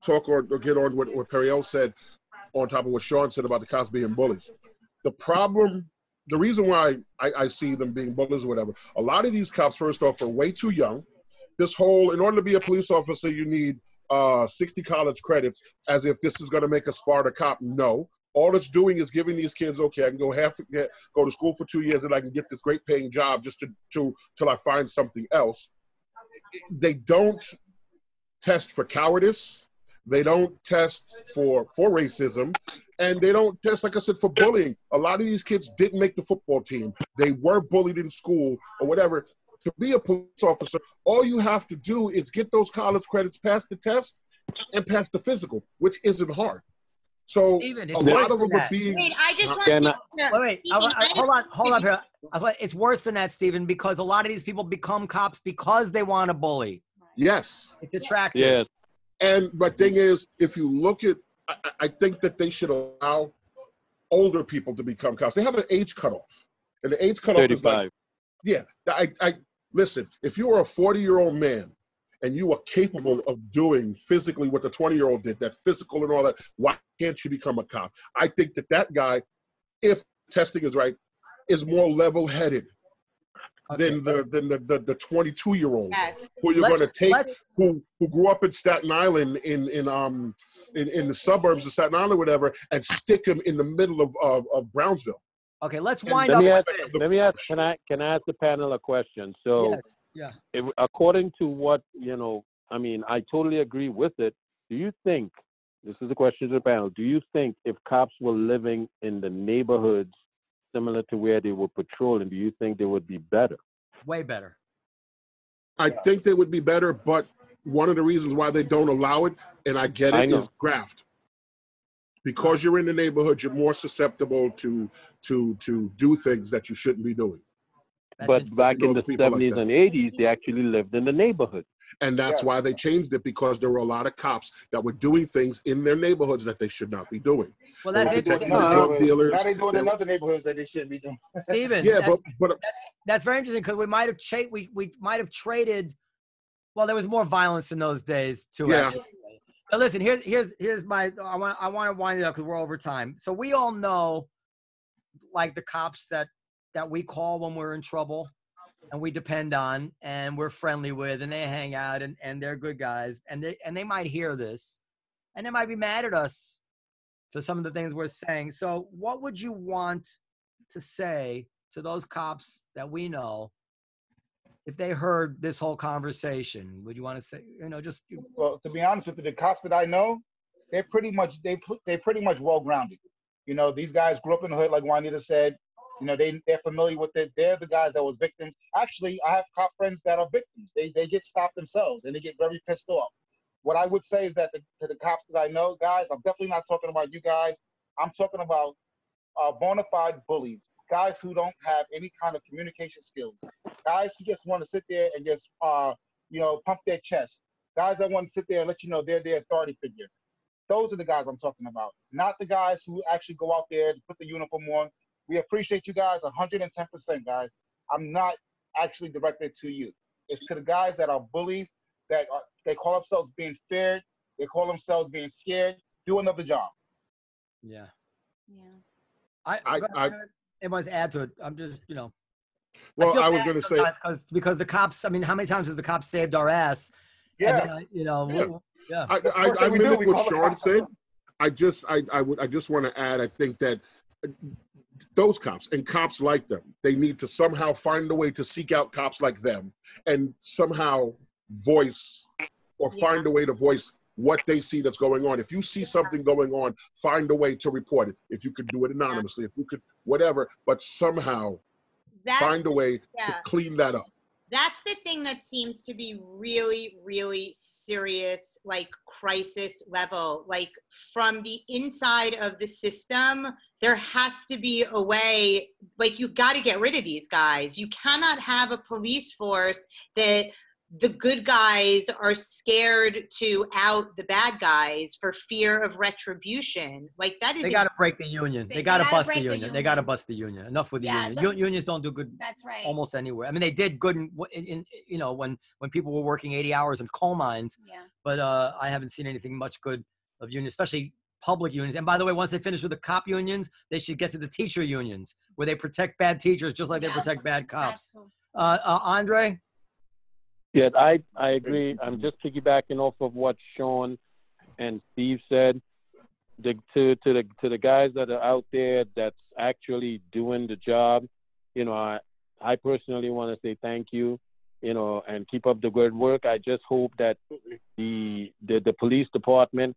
[SPEAKER 1] talk or get on what Periel said on top of what Sean said about the cops being bullies. The reason why I see them being bullies or whatever, a lot of these cops, first off, are way too young. In order to be a police officer, you need 60 college credits, as if this is going to make a smarter cop. No. All it's doing is giving these kids, okay, I can go to school for 2 years and I can get this great paying job just till I find something else. They don't test for cowardice. They don't test for racism. And they don't test, like I said, for bullying. A lot of these kids didn't make the football team. They were bullied in school or whatever. To be a police officer, all you have to do is get those college credits, pass the test, and pass the physical, which isn't hard. So
[SPEAKER 3] Steven,
[SPEAKER 1] a lot of them are being.
[SPEAKER 7] Wait, I just want
[SPEAKER 3] Wait, hold on here. It's worse than that, Steven, because a lot of these people become cops because they want to bully.
[SPEAKER 1] Yes.
[SPEAKER 3] It's attractive.
[SPEAKER 6] Yes.
[SPEAKER 1] And my thing is, if you look at, I think that they should allow older people to become cops. They have an age cutoff, and the age cutoff 35. Is like, yeah. I listen. If you are a 40-year-old man and you are capable of doing physically what the 20-year-old did, that physical and all that, why can't you become a cop? I think that guy, if testing is right, is more level-headed. than the 22-year-old
[SPEAKER 7] Yes.
[SPEAKER 1] who you're going to take, who grew up in Staten Island in the suburbs of Staten Island or whatever, and stick him in the middle of Brownsville.
[SPEAKER 3] Okay, let's wind
[SPEAKER 6] Let
[SPEAKER 3] up
[SPEAKER 6] me
[SPEAKER 3] with
[SPEAKER 6] ask,
[SPEAKER 3] this.
[SPEAKER 6] let me ask, can I ask the panel a question? So,
[SPEAKER 3] Yes.
[SPEAKER 6] according to what, I mean, I totally agree with it. Do you think, this is a question to the panel, do you think if cops were living in the neighborhoods similar to where they were patrolling, do you think they would be better?
[SPEAKER 3] Way better.
[SPEAKER 1] I think they would be better, but one of the reasons why they don't allow it, and I get it, is graft. Because you're in the neighborhood, you're more susceptible to do things that you shouldn't be doing.
[SPEAKER 6] But back in the 70s and 80s, they actually lived in the neighborhood.
[SPEAKER 1] And that's why they changed it, because there were a lot of cops that were doing things in their neighborhoods that they should not be doing.
[SPEAKER 3] Well, that's interesting.
[SPEAKER 1] Drug dealers.
[SPEAKER 4] Now they do it in other neighborhoods that they shouldn't be doing.
[SPEAKER 3] Steven, that's very interesting, because we might have traded. Well, there was more violence in those days too.
[SPEAKER 1] Yeah.
[SPEAKER 3] Actually. But listen, here's my. I want to wind it up because we're over time. So we all know, like, the cops that we call when we're in trouble, and we depend on, and we're friendly with, and they hang out, and they're good guys, and they might hear this, and they might be mad at us for some of the things we're saying. So what would you want to say to those cops that we know if they heard this whole conversation? Would you want to say, just...
[SPEAKER 4] Well, to be honest with you, the cops that I know, they're pretty much well-grounded. These guys grew up in the hood, like Juanita said. They're familiar with it. They're the guys that was victims. Actually, I have cop friends that are victims. They get stopped themselves, and they get very pissed off. What I would say is that to the cops that I know, guys, I'm definitely not talking about you guys. I'm talking about bona fide bullies, guys who don't have any kind of communication skills, guys who just want to sit there and just, pump their chest, guys that want to sit there and let you know they're the authority figure. Those are the guys I'm talking about, not the guys who actually go out there to put the uniform on. We appreciate you guys 110%, guys. I'm not actually directed to you. It's to the guys that are bullies, they call themselves being feared. They call themselves being scared. Do another job.
[SPEAKER 3] Yeah.
[SPEAKER 2] Yeah.
[SPEAKER 3] Everyone's add to it. I'm just,
[SPEAKER 1] Well, I was going to say,
[SPEAKER 3] because the cops. I mean, how many times has the cops saved our ass?
[SPEAKER 4] Yeah.
[SPEAKER 3] And
[SPEAKER 1] then, I mimic what Sean said. I just want to add. I think that those cops and cops like them, they need to somehow find a way to seek out cops like them and somehow voice or find a way to voice what they see that's going on. If you see something going on, find a way to report it. If you could do it anonymously, if you could, whatever, but somehow find a way to clean that up.
[SPEAKER 7] That's the thing that seems to be really, really serious, like crisis level. Like from the inside of the system, there has to be a way, like you got to get rid of these guys. You cannot have a police force that the good guys are scared to out the bad guys for fear of retribution. Like that is.
[SPEAKER 3] They got to break the union. They got to bust the union. They got to bust the union. Enough with the union. Unions don't do good.
[SPEAKER 2] That's right.
[SPEAKER 3] Almost anywhere. I mean, they did good in when people were working 80 hours in coal mines.
[SPEAKER 2] Yeah.
[SPEAKER 3] But I haven't seen anything much good of unions, especially public unions. And by the way, once they finish with the cop unions, they should get to the teacher unions where they protect bad teachers just like they protect bad cops. Andre?
[SPEAKER 6] Yeah, I agree. I'm just piggybacking off of what Sean and Steve said. To the guys that are out there that's actually doing the job, I personally want to say thank you, and keep up the good work. I just hope that the police department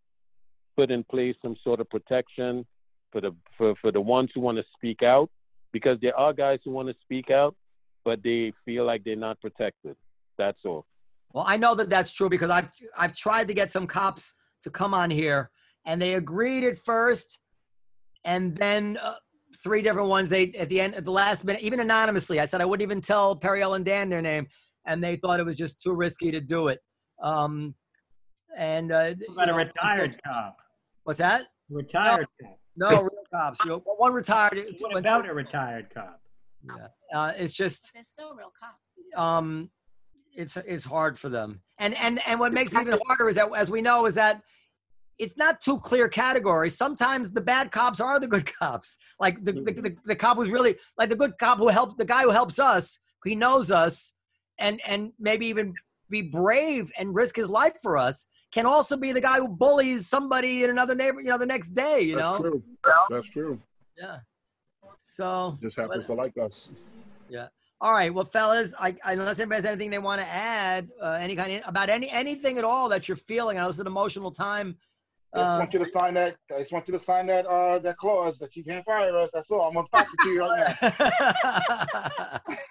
[SPEAKER 6] put in place some sort of protection for the ones who want to speak out, because there are guys who want to speak out, but they feel like they're not protected. That's all.
[SPEAKER 3] Well, I know that that's true because I've tried to get some cops to come on here, and they agreed at first, and then 3 different ones. They at the last minute, even anonymously, I said I wouldn't even tell Periel and Dan their name, and they thought it was just too risky to do it.
[SPEAKER 5] What about a retired cop?
[SPEAKER 3] What's that?
[SPEAKER 5] Retired cop.
[SPEAKER 3] No, real cops. One retired.
[SPEAKER 5] What about a retired cop?
[SPEAKER 3] Yeah, it's just.
[SPEAKER 2] They're still real cops.
[SPEAKER 3] It's hard for them, and what makes it even harder is that, as we know, is that it's not 2 clear categories. Sometimes the bad cops are the good cops. Like the cop who's really like the good cop the guy who helps us he knows us, and maybe even be brave and risk his life for us, can also be the guy who bullies somebody in another neighbor, the next day,
[SPEAKER 1] That's true. That's true.
[SPEAKER 3] Yeah. So
[SPEAKER 1] just happens to like us.
[SPEAKER 3] Yeah. All right. Well, fellas, unless anybody has anything they want to add, about anything at all that you're feeling, I know it's an emotional time.
[SPEAKER 4] I just want you to sign that. I just want you to sign that clause that you can't fire us. That's all. I'm gonna fax it to you right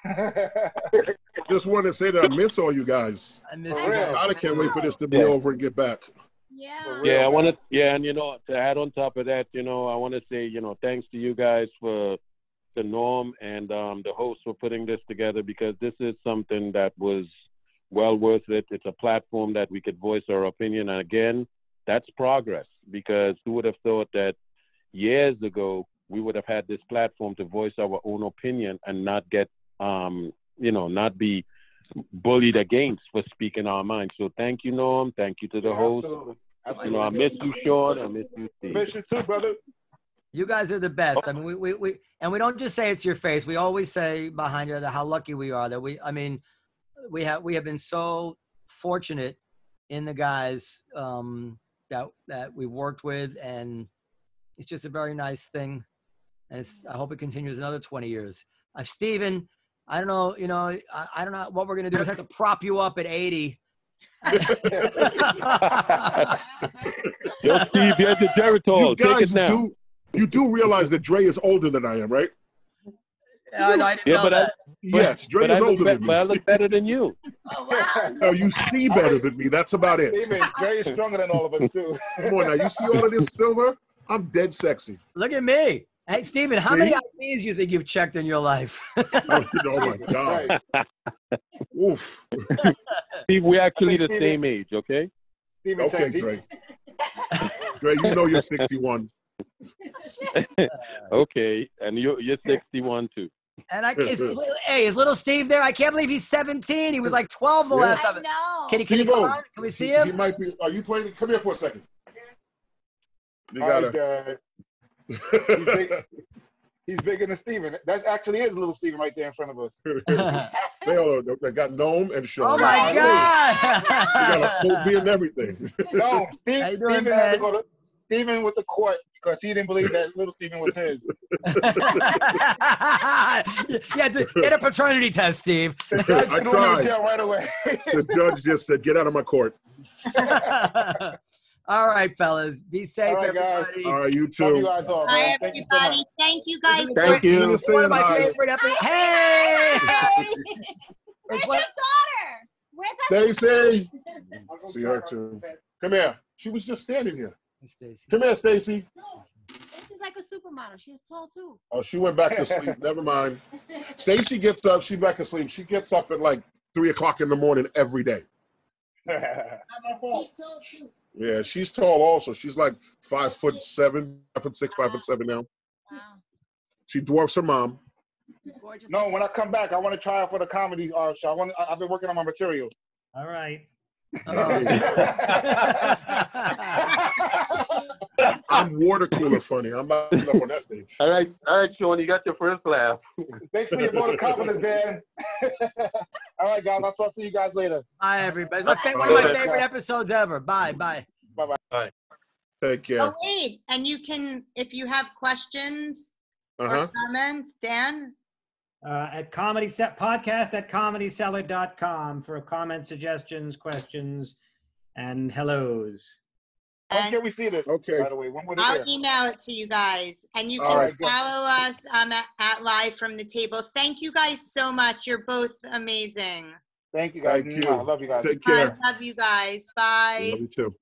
[SPEAKER 4] now.
[SPEAKER 1] Just want to say that I miss all you guys.
[SPEAKER 3] I miss
[SPEAKER 4] you.
[SPEAKER 1] I can't wait for this to be over and get back.
[SPEAKER 2] Yeah.
[SPEAKER 6] Yeah, I want to. Yeah, and to add on top of that, I want to say, thanks to you guys to Norm and the host for putting this together, because this is something that was well worth it. It's a platform that we could voice our opinion, and again, that's progress, because who would have thought that years ago we would have had this platform to voice our own opinion and not get, not be bullied against for speaking our mind. So thank you, Norm. Thank you to the host.
[SPEAKER 4] Absolutely.
[SPEAKER 6] I miss you, Sean. I miss you, Steve.
[SPEAKER 4] Miss you too, brother.
[SPEAKER 3] You guys are the best. I mean, we don't just say it's your face. We always say behind you how lucky we are that we have been so fortunate in the guys that we worked with, and it's just a very nice thing. And I hope it continues another 20 years. Steven, I don't know, I don't know what we're going to do. We have to prop you up at 80.
[SPEAKER 6] Yo, Steve, here's the Geritol.
[SPEAKER 1] You guys
[SPEAKER 6] Take it now.
[SPEAKER 1] You do realize that Dre is older than I am, right?
[SPEAKER 3] I didn't know that.
[SPEAKER 1] Yes, Dre is older than me.
[SPEAKER 6] But I look better than you.
[SPEAKER 2] Oh, wow.
[SPEAKER 1] No, you see better than me. That's about it.
[SPEAKER 4] Steven, Dre is stronger than all of us too.
[SPEAKER 1] Come on now. You see all of this silver? I'm dead sexy.
[SPEAKER 3] Look at me. Hey, Steven, how many IDs you think you've checked in your life?
[SPEAKER 1] Oh my God. Oof.
[SPEAKER 6] Steve, we're actually the same age, okay?
[SPEAKER 4] Steven,
[SPEAKER 1] Okay, Dre. Dre, you're 61.
[SPEAKER 6] Okay, and you're 61 too.
[SPEAKER 3] And is little Steve there? I can't believe he's 17. He was like 12 the last time.
[SPEAKER 2] I know.
[SPEAKER 3] Can he come on? Can we see him?
[SPEAKER 1] He might be. Are you playing? Come here for a second. You
[SPEAKER 4] gotta. He's bigger than Steven. That actually is little Steven right there in front of us.
[SPEAKER 1] They got Noam and Sean.
[SPEAKER 3] Oh my God!
[SPEAKER 1] They got a phobia and everything.
[SPEAKER 4] No, Steven had to go to Steven with the court because he didn't believe that little Steven was his.
[SPEAKER 3] Yeah, get a paternity test, Steve.
[SPEAKER 4] The judge
[SPEAKER 1] I
[SPEAKER 4] threw him in
[SPEAKER 1] tried.
[SPEAKER 4] jail right away.
[SPEAKER 1] The judge just said, "Get out of my court."
[SPEAKER 3] All right, fellas. Be safe,
[SPEAKER 4] All right, guys.
[SPEAKER 3] everybody.
[SPEAKER 1] All right, you
[SPEAKER 4] Love
[SPEAKER 1] too.
[SPEAKER 4] you guys all,
[SPEAKER 7] Hi,
[SPEAKER 4] man. Thank you so
[SPEAKER 7] everybody.
[SPEAKER 4] much.
[SPEAKER 7] Thank you guys.
[SPEAKER 6] Thank you.
[SPEAKER 3] One of my favorite episodes. Hey!
[SPEAKER 2] Where's your daughter? Where's that?
[SPEAKER 1] Stacy. See her too. Come here. She was just standing here.
[SPEAKER 3] Stacy.
[SPEAKER 1] Come here, Stacy.
[SPEAKER 2] This is like a supermodel. She's tall too.
[SPEAKER 1] Oh, she went back to sleep. Never mind. Stacy gets up. She's back to sleep. She gets up at like 3 o'clock in the morning every day. Yeah, she's tall also. She's like 5'7", 5'6", 5'7" now.
[SPEAKER 2] Wow.
[SPEAKER 1] She dwarfs her mom.
[SPEAKER 2] Gorgeous.
[SPEAKER 4] No, when I come back, I want to try out for the comedy show. I've been working on my material.
[SPEAKER 5] All right.
[SPEAKER 1] I'm water cooler funny. I'm not up on that stage.
[SPEAKER 6] All right, Sean, you got your first laugh.
[SPEAKER 4] Thanks for your vote of confidence, Dan. All right, guys. I'll talk to you guys later.
[SPEAKER 3] Bye, everybody. One of my favorite episodes ever. Bye.
[SPEAKER 1] Take care.
[SPEAKER 7] Oh, wait. And you can, if you have questions or comments, Dan?
[SPEAKER 5] At podcast at comedycellar.com for comments, suggestions, questions, and hellos.
[SPEAKER 4] When can we see this?
[SPEAKER 1] Okay.
[SPEAKER 4] By the way, when would it
[SPEAKER 7] I'll
[SPEAKER 4] air?
[SPEAKER 7] email it to you guys. And you
[SPEAKER 1] All
[SPEAKER 7] can
[SPEAKER 1] right,
[SPEAKER 7] follow us at Live from the Table. Thank you guys so much. You're both amazing.
[SPEAKER 4] Thank you, guys.
[SPEAKER 1] Thank you.
[SPEAKER 4] I love you guys.
[SPEAKER 1] Take care.
[SPEAKER 7] I love you guys. Bye.
[SPEAKER 1] Love you too.